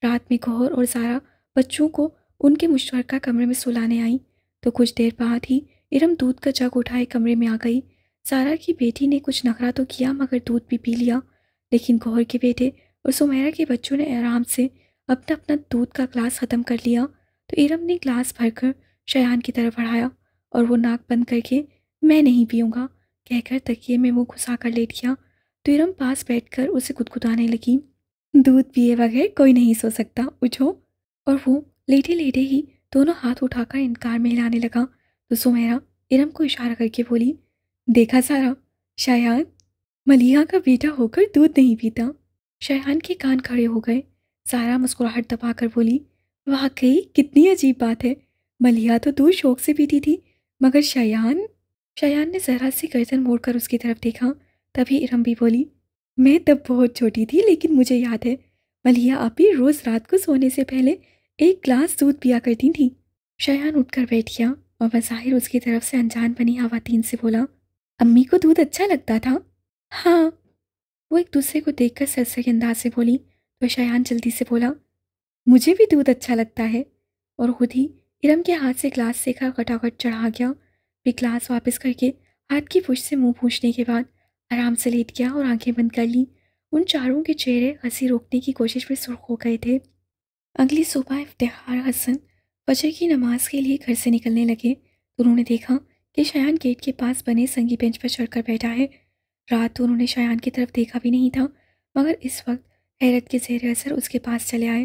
رات میں گوہر اور زارا بچوں کو ان کے مشترکہ کمرے میں سلانے آئیں تو کچھ دیر بعد ہی ارم دودھ کا جگ اٹھائے کمرے میں آ گئی۔ زارا کی بیٹی نے کچھ نخرا تو کیا مگر دودھ بھی پی لیا، لیکن گوہر کے بیٹے اور سمیرہ کے بچوں نے آرام سے اپنا اپنا دودھ کا گلاس ختم کر لیا تو ارم نے گلاس بھر کر شایان کی طرف بڑھایا اور وہ ناک بند کر کے میں نہیں پیوں گا کہہ کر تکیے میں منہ گھسا کر لیٹ گیا تو ارم پاس بیٹھ کر اسے گدگدانے لگی، دودھ پیے بغیر کوئی نہیں سو سکتا، اٹھو۔ اور وہ لیٹے لیٹے ہی دونوں ہاتھ اٹھا کر انکار میں ہلانے لگا تو سمیرہ ارم کو اشارہ کر کے بولی، دیکھا سارا، شایان ملیحہ کا بیٹا ہو کر دودھ نہیں پیتا۔ شایان کے کان کھڑے ہو گئے۔ سارا مسکراہٹ دبا کر بولی، واقعی کتنی عجیب بات ہے، ملیحہ تو دودھ شوق سے پیتی تھی مگر شایان نے ذرا سی گردن موڑ کر اس کی طرف دیکھا، تبھی ارم بھی بولی، میں تب بہت چھوٹی تھی لیکن مجھے یاد ہے ملیحہ آپ بھی روز رات کو سونے سے پہلے ایک گلاس دودھ پیا کرتی تھی۔ شایان اٹھ کر بیٹھ گیا اور بظاہر اس کی طرف سے انجان بنی خواتین سے بولا، امی کو دودھ اچھا لگتا تھا؟ ہاں، وہ ایک دوسرے کو دیکھ کر سرسری انداز سے بولی تو شایان جلدی سے بولا، مجھے بھی دودھ اچھا لگتا ہے، اور خود ہی ارم کے ہاتھ سے گلاس سے کر کٹاکٹ چڑھا گیا، پھر گلاس واپس کر کے ہاتھ کی پشت سے منہ پوچھنے کے بعد آرام سے لیٹ گیا اور آنکھیں بند کر لیں۔ ان چاروں کے چہرے ہنسی روکنے کی کوشش میں سرخ ہو گئے تھے۔ اگلی صبح افتخار حسن فجر کی نماز کے لیے گھر سے نکلنے لگے تو انہوں نے دیکھا کہ شایان گیٹ کے پاس بنے سنگی بینچ پر چڑھ کر بیٹھا ہے۔ رات تو انہوں نے شایان کی طرف دیکھا بھی نہیں تھا مگر اس وقت حیرت کے زیر اثر اس کے پاس چلے آئے۔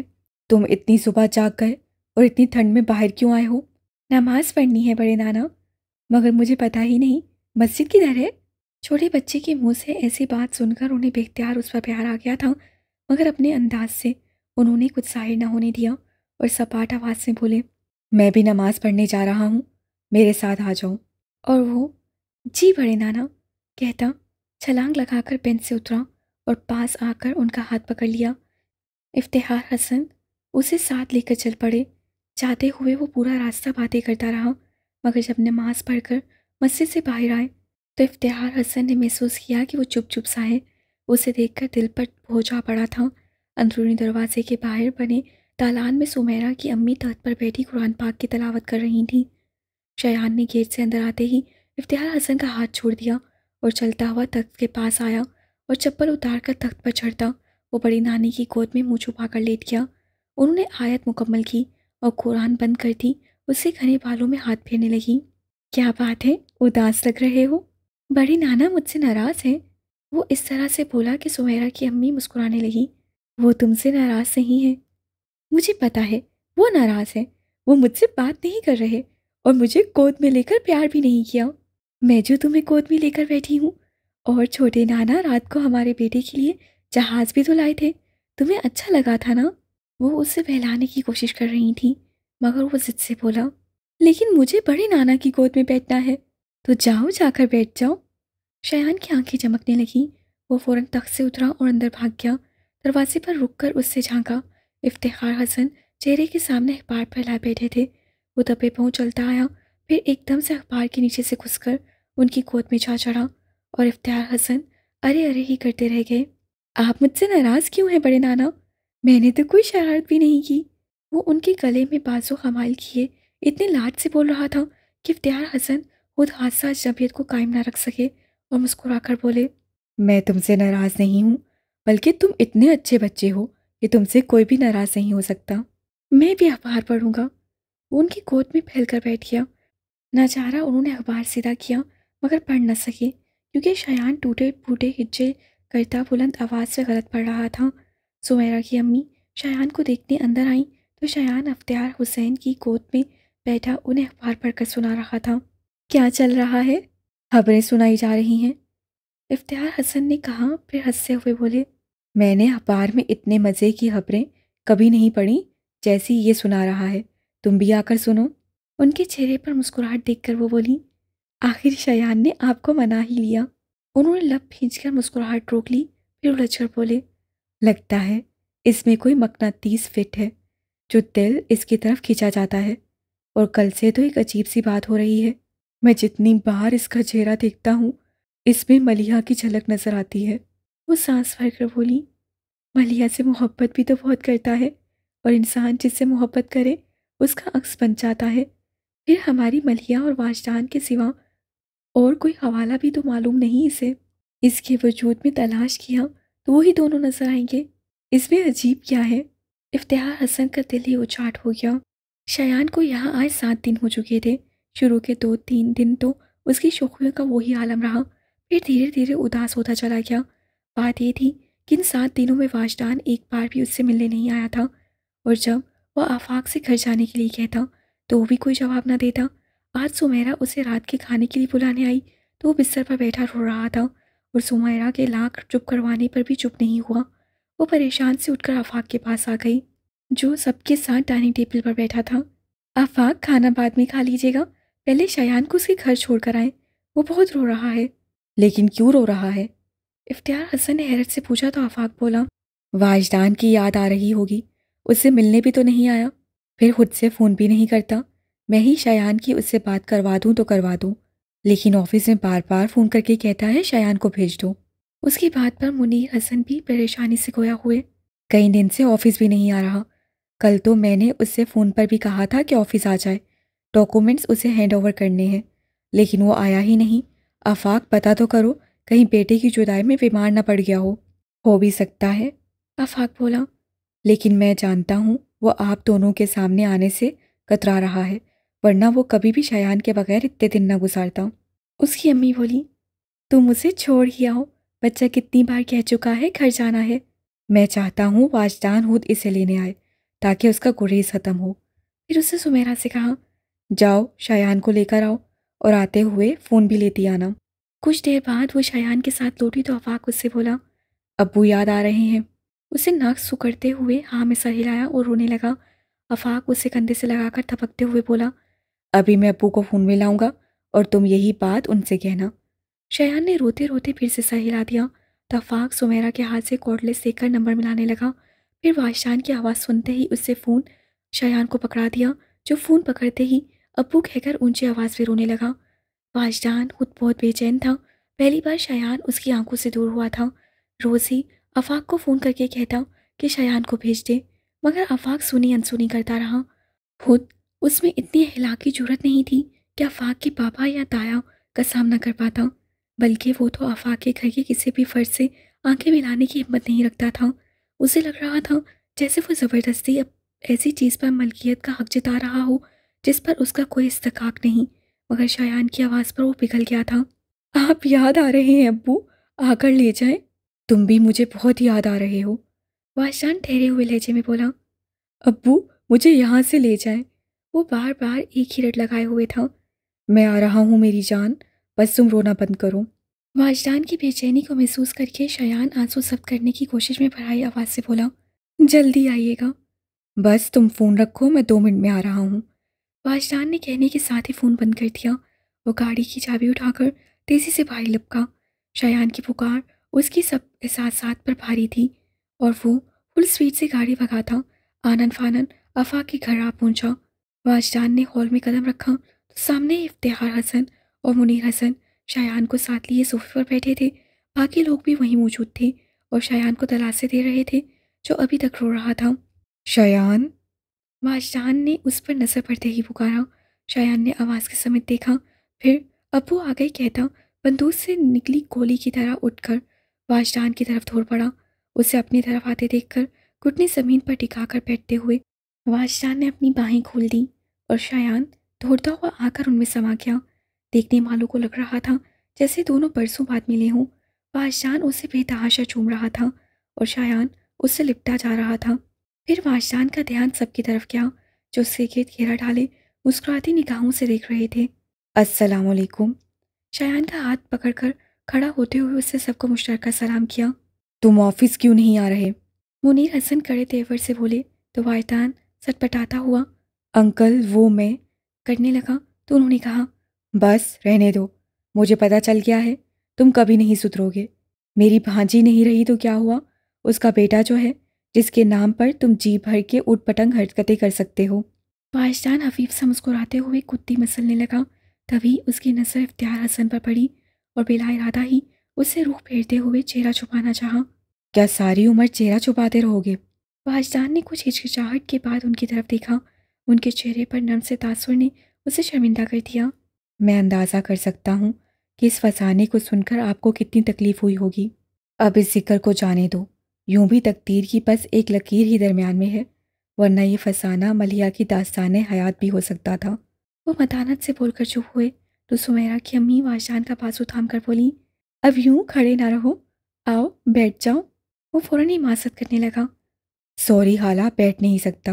تم اتنی صبح جاگ گئے اور اتنی ٹھنڈ میں باہر کیوں آئے ہو؟
نماز پڑھنی ہے بڑے نانا،
مگر مجھے پتا ہی نہیں، مسجد کدھر ہے؟
چھوٹے بچے کے منہ سے ایسی بات سن کر انہیں بے اختیار اس پر پیار آ گیا تھا مگر اپنے انداز سے انہوں نے کچھ ظاہر نہ ہونے دیا اور سپاٹ آواز میں بولے،
میں بھی نماز پڑھنے جا رہا ہوں، میرے ساتھ آ جاؤ۔
اور وہ جی بڑے نانا کہتا چھلانگ لگا کر بینچ سے اترا اور پاس آ کر ان کا ہاتھ پکڑ لیا۔ افتخار حسن اسے ساتھ لے کر چل پڑے۔ جاتے ہوئے وہ پورا راستہ باتیں کرتا رہا، مگر جب نماز پڑھ کر مسجد سے باہر آئے تو افتخار حسن نے محسوس کیا کہ وہ چپ چپ سا ہے۔ اسے دیکھ کر دل پر بوجھ آ پڑا تھا۔ اندرونی دروازے کے باہر بنے دالان میں سمیرہ کی امی تخت پر بیٹھی قرآن پاک کی تلاوت کر رہی تھیں۔ شایان نے گیٹ سے اندر آتے ہی افتخار حسن کا ہاتھ چھوڑ دیا اور چلتا ہوا تخت کے پاس آیا اور چپل اتار کر تخت پر چڑھتا وہ بڑی نانی کی گود میں منہ چھپا کر لیٹ گیا۔ انہوں نے آیت مکمل کی اور قرآن بند کر دی۔ اس سے گھنے بالوں میں ہاتھ پھیرنے لگی۔ کیا بات ہے، اداس لگ رہے ہو؟ بڑی نانا مجھ سے ناراض ہے۔ وہ اس طرح سے بولا کہ سمیرہ کی امی مسکرانے لگی۔ وہ تم سے ناراض نہیں ہے، مجھے پتا ہے وہ ناراض ہے۔ وہ مجھ سے بات نہیں کر رہے اور مجھے گود میں لے کر پیار بھی نہیں کیا۔ میں جو تمہیں گود میں لے کر بیٹھی ہوں، اور چھوٹے نانا رات کو ہمارے بیٹے کے لیے جہاز بھی تو لائے تھے، تمہیں اچھا لگا تھا نا؟ وہ اس سے بہلانے کی کوشش کر رہی تھی، مگر وہ ضد سے بولا، لیکن مجھے بڑے نانا کی گود میں بیٹھنا ہے۔ تو جاؤ، جا کر بیٹھ جاؤ۔ شایان کی آنکھیں چمکنے لگیں۔ وہ فوراً تخت سے اترا اور اندر بھاگ گیا۔ دروازے پر رک کر اس سے جھانکا۔ افتخار حسن چہرے کے سامنے اخبار پھیلائے بیٹھے تھے۔ وہ دبے پاؤں چلتا آیا، پھر ایک دم سے اخبار کے نیچے سے گھس کر ان کی گود میں جا چڑھا اور افتخار حسن ارے ارے ہی کرتے رہ گئے۔ آپ مجھ سے ناراض کیوں ہیں بڑے نانا؟ میں نے تو کوئی شرارت بھی نہیں کی۔ وہ ان کے گلے میں بازو خمائل کیے اتنے لاڈ سے بول رہا تھا کہ افتخار حسن خود حادثہ اجنبیت کو قائم نہ رکھ سکے اور مسکرا کر بولے،
میں تم سے ناراض نہیں ہوں، بلکہ تم اتنے اچھے بچے ہو کہ تم سے کوئی بھی ناراض نہیں ہو سکتا۔
میں بھی اخبار پڑھوں گا۔ وہ ان کی گود میں پھیل کر بیٹھ گیا۔ ناچارہ انہوں نے اخبار سیدھا کیا، مگر پڑھ نہ سکے کیونکہ شایان ٹوٹے پھوٹے ہجے کرتا بلند آواز سے غلط پڑھ رہا تھا۔ سمیرہ کی امی شایان کو دیکھنے اندر آئیں تو شایان افتخار حسین کی گود میں بیٹھا انہیں اخبار پڑھ کر سنا رہا تھا۔ کیا چل رہا ہے؟
خبریں سنائی جا رہی ہیں،
افتخار حسن نے کہا، پھر ہنستے ہوئے بولے،
میں نے اخبار میں اتنے مزے کی خبریں کبھی نہیں پڑھی جیسی یہ سنا رہا ہے، تم بھی آ کر سنو۔
ان کے چہرے پر مسکراہٹ دیکھ کر وہ بولی، آخر شایان نے آپ کو منا ہی لیا۔ انہوں نے لب کھینچ کر مسکراہٹ روک لی، پھر الجھ کر بولے،
لگتا ہے اس میں کوئی مقناطیس فٹ ہے جو دل اس کی طرف کھینچا جاتا ہے، اور کل سے تو ایک عجیب سی بات ہو رہی ہے۔ میں جتنی بار اس کا چہرہ دیکھتا ہوں اس میں ملیحہ کی جھلک نظر آتی ہے۔
وہ سانس بھر کر بولی، ملیحہ سے محبت بھی تو بہت کرتا ہے، اور انسان جس سے محبت کرے اس کا عکس بن جاتا ہے۔ پھر ہماری ملیحہ اور واجدان کے سوا اور کوئی حوالہ بھی تو معلوم نہیں اسے۔ اس کے وجود میں تلاش کیا تو وہی دونوں نظر آئیں گے۔ اس میں عجیب کیا ہے؟ افتخار حسن کا دل ہی اچاٹ ہو گیا۔ شایان کو یہاں آئے 7 دن ہو چکے تھے۔ شروع کے 2-3 دن تو اس کی شوخیوں کا وہی عالم رہا، پھر دھیرے دھیرے اداس ہوتا چلا گیا۔ بات یہ تھی کہ ان 7 دنوں میں واجدان ایک بار بھی اس سے ملنے نہیں آیا تھا، اور جب وہ آفاق سے گھر جانے کے لیے کہتا تو وہ بھی کوئی جواب نہ دیتا۔ آج سمیرہ اسے رات کے کھانے کے لیے بلانے آئی تو وہ بستر پر بیٹھا رو رہا تھا، اور سمیرہ کے لاکھ چپ کروانے پر بھی چپ نہیں ہوا۔ وہ پریشان سے اٹھ کر آفاق کے پاس آ گئی، جو سب کے ساتھ ڈائننگ ٹیبل پر بیٹھا تھا۔ آفاق، کھانا بعد میں کھا لیجیے گا، پہلے شایان کو اس کے گھر چھوڑ کر آئیں، وہ بہت رو رہا ہے۔
لیکن کیوں رو رہا ہے؟
افتخار حسن نے حیرت سے پوچھا تو آفاق بولا،
واجدان کی یاد آ رہی ہوگی، اس سے ملنے بھی تو نہیں آیا، پھر خود سے فون بھی نہیں کرتا۔ میں ہی شایان کی اس سے بات کروا دوں تو کروا دوں، لیکن آفس میں بار بار فون کر کے کہتا ہے شایان کو بھیج دو۔
اس کی بات پر منیر حسن بھی پریشانی سے گویا ہوئے۔
کئی دن سے آفس بھی نہیں آ رہا۔ کل تو میں نے اس سے فون پر بھی کہا تھا کہ آفس آ جائے، ڈاکومنٹس اسے ہینڈ اوور کرنے ہیں، لیکن وہ آیا ہی نہیں۔ آفاق، پتہ تو کرو کہیں بیٹے کی جدائی میں بیمار نہ پڑ گیا ہو بھی سکتا ہے۔
آفاق بولا،
لیکن میں جانتا ہوں وہ آپ دونوں کے سامنے آنے سے کترا رہا ہے، ورنہ وہ کبھی بھی شایان کے بغیر اتنے دن نہ گزارتا۔
اس کی امی بولی، تم اسے چھوڑ ہی آؤ، بچہ کتنی بار کہہ چکا ہے گھر جانا ہے۔
میں چاہتا ہوں واجدان خود اسے لینے آئے تاکہ اس کا گریز ختم ہو۔
پھر اس نے سمیرہ سے کہا،
جاؤ شایان کو لے کر آؤ، اور آتے ہوئے فون بھی لیتی آنا۔
کچھ دیر بعد وہ شایان کے ساتھ لوٹی تو آفاق اس سے بولا،
ابو یاد آ رہے ہیں؟
اسے ناک سکڑتے ہوئے ہاں میں سر ہلایا اور رونے لگا۔ آفاق اسے کندھے سے لگا کر تھپکتے ہوئے بولا،
ابھی میں ابو کو فون میں لاؤں گا اور تم یہی بات ان سے کہنا۔
شایان نے روتے روتے پھر سے سر ہلا دیا تو آفاق سمیرہ کے ہاتھ سے کارڈ لیس دیکھ کر نمبر ملانے لگا، پھر واحد کی آواز سنتے ہی اس سے فون شایان کو پکڑا دیا، جو فون پکڑتے ہی ابو کہہ کر اونچی آواز میں رونے لگا۔ واجدان خود بہت بے چین تھا، پہلی بار شایان اس کی آنکھوں سے دور ہوا تھا۔ روز ہی آفاق کو فون کر کے کہتا کہ شایان کو بھیج دے، مگر آفاق سنی انسنی کرتا رہا۔ خود اس میں اتنی ہلا کی جرت نہیں تھی کہ آفاق کے پاپا یا تایا کا سامنا کر پاتا، بلکہ وہ تو آفاق کے گھر کے کسی بھی فرد سے آنکھیں ملانے کی ہمت نہیں رکھتا تھا۔ اسے لگ رہا تھا جیسے وہ زبردستی اب ایسی چیز پر ملکیت کا حق جتا رہا ہو جس پر اس کا کوئی استحقاق نہیں، مگر شایان کی آواز پر وہ پگھل گیا تھا۔ آپ یاد آ رہے ہیں ابو، آ کر لے جائیں، تم بھی مجھے بہت یاد آ رہے ہو، واجدان ٹھہرے ہوئے لہجے میں بولا۔ ابو مجھے یہاں سے لے جائیں، وہ بار بار ایک ہی رٹ لگائے ہوئے تھا۔ میں آ رہا ہوں میری جان، بس تم رونا بند کرو۔ واجدان کی بے چینی کو محسوس کر کے شایان آنسو ضبط کرنے کی کوشش میں بھرائی آواز سے بولا، جلدی آئیے گا۔ بس تم فون رکھو، میں 2 منٹ میں آ رہا ہوں۔ واجدان نے کہنے کے ساتھ ہی فون بند کر دیا۔ وہ گاڑی کی چابی اٹھا کر تیزی سے باہر لپکا۔ شایان کی پکار اس کی سب احساسات پر بھاری تھی اور وہ فل سپیڈ سے گاڑی بھگا تھا۔ آنن فانن آفاق کے گھر آ پہنچا۔ واجدان نے ہال میں قدم رکھا تو سامنے افتخار حسن اور منیر حسن شایان کو ساتھ لیے صوفے پر بیٹھے تھے۔ باقی لوگ بھی وہیں موجود تھے اور شایان کو دلاسے دے رہے تھے جو ابھی تک رو رہا تھا۔ شایان، واجدان نے اس پر نظر پڑتے ہی پکارا۔ شایان نے آواز کے سمت دیکھا، پھر ابو آ گئے کہتا بندوق سے نکلی گولی کی طرح اٹھ کر واجدان کی طرف دوڑ پڑا۔ اسے اپنی طرف آتے دیکھ کر گھٹنے زمین پر ٹکا کر بیٹھتے ہوئے واجدان نے اپنی باہیں کھول دیں اور شایان دوڑتا ہوا آ کر ان میں سما گیا۔ دیکھنے والوں کو لگ رہا تھا جیسے دونوں برسوں بعد ملے ہوں۔ واجدان اسے بے تحاشا چوم رہا تھا اور شایان اس سے لپٹا جا رہا تھا۔ پھر واجدان کا دھیان سب کی طرف گیا جو اس کے گرد گھیرا ڈالے مسکراتی نگاہوں سے دیکھ رہے تھے۔ السلام علیکم۔ شایان کا ہاتھ پکڑ کر کھڑا ہوتے ہوئے اس سے سب کو مشترکہ سلام کیا۔ تم آفس کیوں نہیں آ رہے؟ منیر حسن کڑے تیور سے بولے تو واجدان سٹپٹاتا ہوا انکل وہ میں کرنے لگا تو انہوں نے کہا بس رہنے دو، مجھے پتہ چل گیا ہے تم کبھی نہیں سدھرو گے۔ میری بھانجی نہیں رہی تو کیا ہوا، اس کا بیٹا جو ہے جس کے نام پر تم جی بھر کے اٹھ پٹنگ حرکتیں کر سکتے ہو۔ واجدان حفیف سا مسکراتے ہوئے کتی مسلنے لگا۔ تبھی اس کی نظر افتخار حسن پر پڑی اور بلا ارادہ ہی اس سے رخ پھیرتے ہوئے چہرہ چھپانا چاہا۔ کیا ساری عمر چہرہ چھپاتے رہو گے؟ واجدان نے کچھ ہچکچاہٹ کے بعد ان کی طرف دیکھا۔ ان کے چہرے پر نرم سے تاثر نے اسے شرمندہ کر دیا۔ میں اندازہ کر سکتا ہوں کہ اس فسانے کو سن کر آپ کو کتنی تکلیف ہوئی ہوگی۔ اب اس ذکر کو جانے دو، یوں بھی تقدیر کی بس ایک لکیر ہی درمیان میں ہے، ورنہ یہ فسانہ ملیحہ کی داستان حیات بھی ہو سکتا تھا۔ وہ متانت سے بول کر چپ ہوئے تو سمیرہ کی امی واجدان کا بازو تھام کر بولی اب یوں کھڑے نہ رہو، آؤ بیٹھ جاؤ۔ وہ فوراً ہی معذرت کرنے لگا۔ سوری خالہ، بیٹھ نہیں سکتا،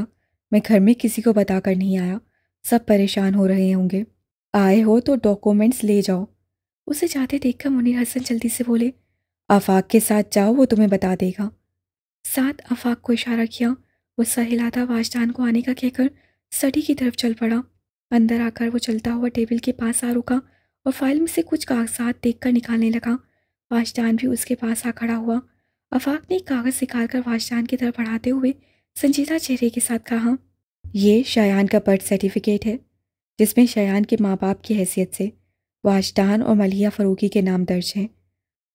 میں گھر میں کسی کو بتا کر نہیں آیا، سب پریشان ہو رہے ہوں گے، آئے ہو تو ڈاکومنٹس لے جاؤ۔ اسے جاتے دیکھ کر منیر حسن جلدی سے بولے آفاق کے ساتھ جاؤ، وہ تمہیں بتا دے گا۔ ساتھ آفاق کو اشارہ کیا۔ وہ سر ہلاتا واجدان کو آنے کا کہہ کر سٹی کی طرف چل پڑا۔ اندر آ کر وہ چلتا ہوا ٹیبل کے پاس آ رکا اور فائل میں سے کچھ کاغذات دیکھ کر نکالنے لگا۔ واجدان بھی اس کے پاس آ کھڑا ہوا۔ آفاق نے ایک کاغذ نکال کر واجدان کی طرف بڑھاتے ہوئے سنجیدہ چہرے کے ساتھ کہا یہ شایان کا برتھ سرٹیفکیٹ ہے، جس میں شایان کے ماں باپ کی حیثیت سے واجدان اور ملیحہ فروغی کے نام درج ہیں،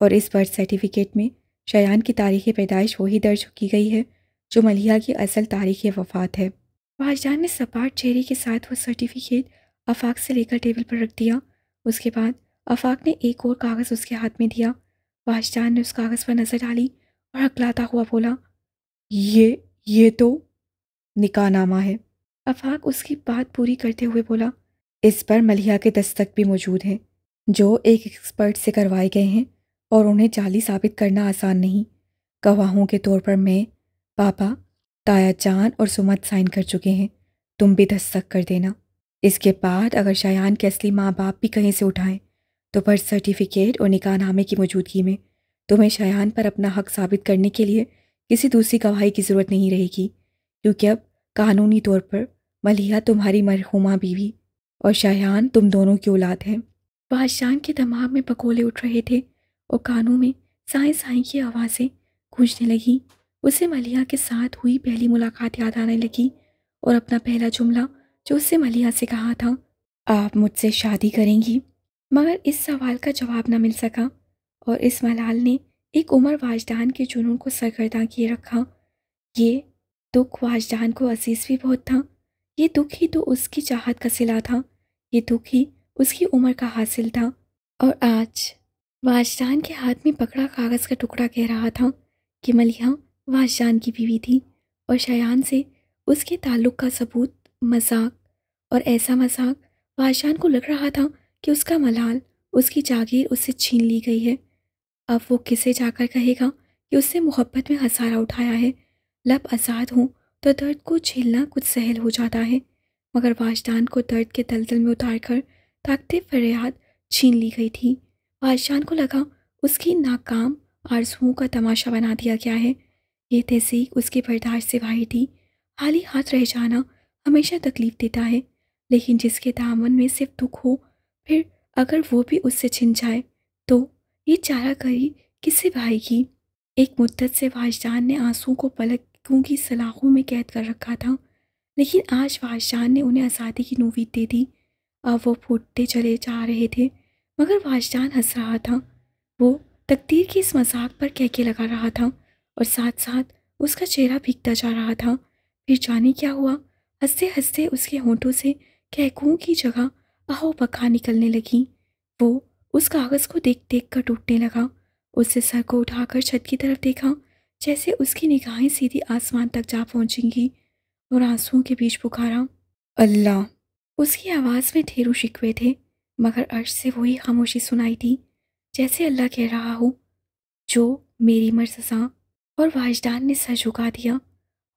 اور اس برتھ سرٹیفکیٹ میں شایان کی تاریخ پیدائش وہی درج کی گئی ہے جو ملیحہ کی اصل تاریخ وفات ہے۔ واجدان نے سپاٹ چہرے کے ساتھ وہ سرٹیفکیٹ آفاق سے لے کر ٹیبل پر رکھ دیا۔ اس کے بعد آفاق نے ایک اور کاغذ اس کے ہاتھ میں دیا۔ واجدان نے اس کاغذ پر نظر ڈالی اور ہکلاتا ہوا بولا یہ تو نکاح نامہ ہے۔ آفاق اس کی بات پوری کرتے ہوئے بولا اس پر ملیحہ کے دستخط بھی موجود ہیں جو ایک ایکسپرٹ سے کروائے گئے ہیں اور انہیں جعلی ثابت کرنا آسان نہیں۔ گواہوں کے طور پر میں، پاپا، تایا جان اور سمت سائن کر چکے ہیں، تم بھی دستخط کر دینا۔ اس کے بعد اگر شایان کے اصلی ماں باپ بھی کہیں سے اٹھائیں تو برتھ سرٹیفکیٹ اور نکاح نامے کی موجودگی میں تمہیں شایان پر اپنا حق ثابت کرنے کے لیے کسی دوسری گواہی کی ضرورت نہیں رہے گی، کیونکہ اب قانونی طور پر ملیحہ تمہاری مرحومہ بیوی اور شایان تم دونوں کی اولاد ہیں۔ واجدان کے دماغ میں بگولے اٹھ رہے تھے اور کانوں میں سائیں سائیں کی آوازیں گونجنے لگیں۔ اسے ملیحہ کے ساتھ ہوئی پہلی ملاقات یاد آنے لگی اور اپنا پہلا جملہ جو اس سے ملیحہ سے کہا تھا، آپ مجھ سے شادی کریں گی، مگر اس سوال کا جواب نہ مل سکا اور اس ملال نے ایک عمر واجدان کے جنون کو سرگرداں کیے رکھا۔ یہ دکھ واجدان کو عزیز بھی بہت تھا، یہ دکھ ہی تو اس کی چاہت کا صلہ تھا، یہ دکھ ہی اس کی عمر کا حاصل تھا۔ اور آج واجدان کے ہاتھ میں پکڑا کاغذ کا ٹکڑا کہہ رہا تھا کہ ملیحہ واجدان کی بیوی تھی اور شایان سے اس کے تعلق کا ثبوت مذاق، اور ایسا مذاق واجدان کو لگ رہا تھا کہ اس کا ملال، اس کی جاگیر اس سے چھین لی گئی ہے۔ اب وہ کسے جا کر کہے گا کہ اس سے محبت میں ہزارہ اٹھایا ہے؟ لب آزاد ہوں تو درد کو جھیلنا کچھ سہل ہو جاتا ہے، مگر واجدان کو درد کے دلدل میں اتار کر طاقت فریاد چھین لی گئی تھی۔ واجدان کو لگا اس کی ناکام آرزوؤں کا تماشا بنا دیا گیا ہے۔ یہ تحقیق اس کی برداشت سے باہر تھی۔ خالی ہاتھ رہ جانا ہمیشہ تکلیف دیتا ہے، لیکن جس کے دامن میں صرف دکھ ہو، پھر اگر وہ بھی اس سے چھن جائے تو یہ چارہ کری کس سے بہائے گی؟ ایک مدت سے واجدان نے آنسوؤں کو پلکوں کی سلاخوں میں قید کر رکھا تھا، لیکن آج واجدان نے انہیں آزادی کی نوید دے دی۔ اب وہ پھوٹتے چلے جا رہے تھے، مگر واجدان ہنس رہا تھا۔ وہ تقدیر کی اس مذاق پر کہکے لگا رہا تھا اور ساتھ ساتھ اس کا چہرہ بھیگتا جا رہا تھا۔ پھر جانے کیا ہوا، ہنستے ہنستے اس کے ہونٹوں سے کہکوں کی جگہ آہو بکا نکلنے لگیں۔ وہ اس کاغذ کو دیکھ دیکھ کر ٹوٹنے لگا۔ اس سے سر کو اٹھا کر چھت کی طرف دیکھا، جیسے اس کی نگاہیں سیدھی آسمان تک جا پہنچیں گی، اور آنسوؤں کے بیچ پکارا، اللہ! اس کی آواز میں ڈھیروں شکوے تھے، مگر عرش سے وہی خاموشی سنائی دی، جیسے اللہ کہہ رہا ہو، جو میری مرضی۔ اور واجدان نے سر جھکا دیا،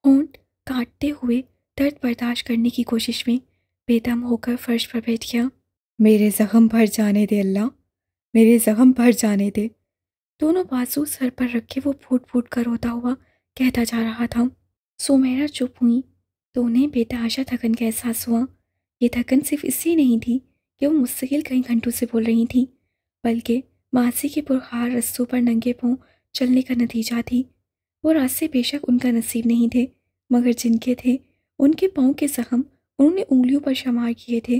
ہونٹ کاٹتے ہوئے درد برداشت کرنے کی کوشش میں بے دم ہو کر فرش پر بیٹھ گیا۔
میرے زخم بھر جانے دے اللہ، میرے زخم بھر جانے دے۔
دونوں بازو سر پر رکھے وہ پھوٹ پھوٹ کر روتا ہوا کہتا جا رہا تھا۔ سمیرا چپ ہوئی تو انہیں بے تحاشا تھکن کا احساس ہوا۔ یہ تھکن صرف اس لیے نہیں تھی کہ وہ مستقل کئی گھنٹوں سے بول رہی تھیں، بلکہ ماضی کے پرخار رستوں پر ننگے پاؤں چلنے کا نتیجہ تھی۔ وہ راستے بے شک ان کا نصیب نہیں تھے، مگر جن کے تھے، ان کے پاؤں کے زخم انہوں نے انگلیوں پر شمار کیے تھے۔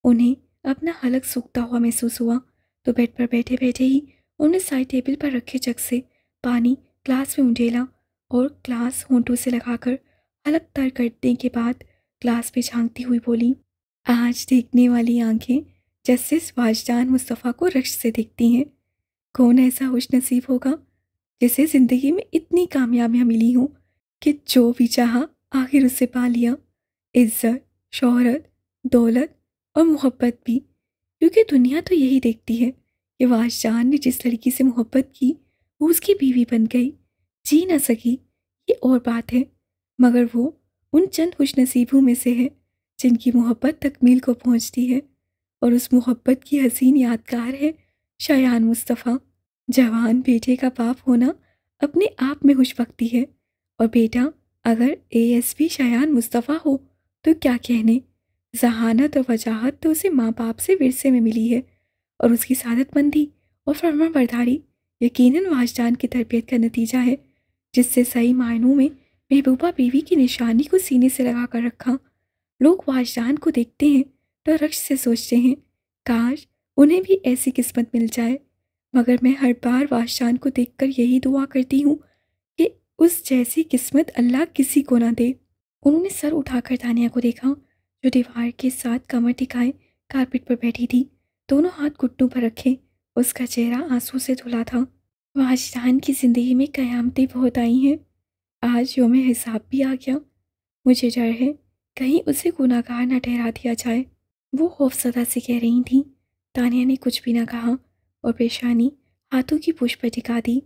انہیں اپنا حلق سوکھتا ہوا محسوس ہوا تو بیڈ پر بیٹھے بیٹھے ہی انہوں نے سائڈ ٹیبل پر رکھے جگ سے پانی گلاس میں انڈیلا اور گلاس ہونٹوں سے لگا کر حلق تر کرنے کے بعد گلاس پہ جھانکتی ہوئی بولی، آج دیکھنے والی آنکھیں جسٹس واجدان مصطفیٰ کو رشک سے دیکھتی ہیں۔ کون ایسا خوش نصیب ہوگا جسے زندگی میں اتنی کامیابیاں ملی ہوں کہ جو بھی چاہا آخر اسے پا لیا، عزت، شہرت، دولت اور محبت بھی، کیونکہ دنیا تو یہی دیکھتی ہے کہ واجدان نے جس لڑکی سے محبت کی وہ اس کی بیوی بن گئی، جی نہ سکی، یہ اور بات ہے، مگر وہ ان چند خوش نصیبوں میں سے ہے جن کی محبت تکمیل کو پہنچتی ہے، اور اس محبت کی حسین یادگار ہے شایان مصطفیٰ۔ جوان بیٹے کا باپ ہونا اپنے آپ میں خوش بختی ہے، اور بیٹا اگر ASP شایان مصطفیٰ ہو تو کیا کہنے، ذہانت اور وجاہت تو اسے ماں باپ سے ورثے میں ملی ہے، اور اس کی سعادت مندی اور فرما برداری یقیناً واجدان کی تربیت کا نتیجہ ہے، جس سے صحیح معنوں میں محبوبہ بیوی کی نشانی کو سینے سے لگا کر رکھا۔ لوگ واجدان کو دیکھتے ہیں تو رشک سے سوچتے ہیں، کاش انہیں بھی ایسی قسمت مل جائے، مگر میں ہر بار واجدان کو دیکھ کر یہی دعا کرتی ہوں کہ اس جیسی قسمت اللہ کسی کو نہ دے۔ انہوں نے سر اٹھا کر تانیہ کو دیکھا، جو دیوار کے ساتھ کمر ٹکائے کارپٹ پر بیٹھی تھی، دونوں ہاتھ گھٹنوں پر رکھے، اس کا چہرہ آنسو سے دھلا تھا۔ واجدان کی زندگی میں قیامتیں بہت آئی ہیں، آج یوم حساب بھی آ گیا، مجھے ڈر ہے کہیں اسے گناہ گار نہ ٹھہرا دیا جائے، وہ خوفزدہ سے کہہ رہی تھیں۔ تانیہ نے کچھ بھی نہ کہا اور پیشانی ہاتھوں کی پشت پر ٹکا دی۔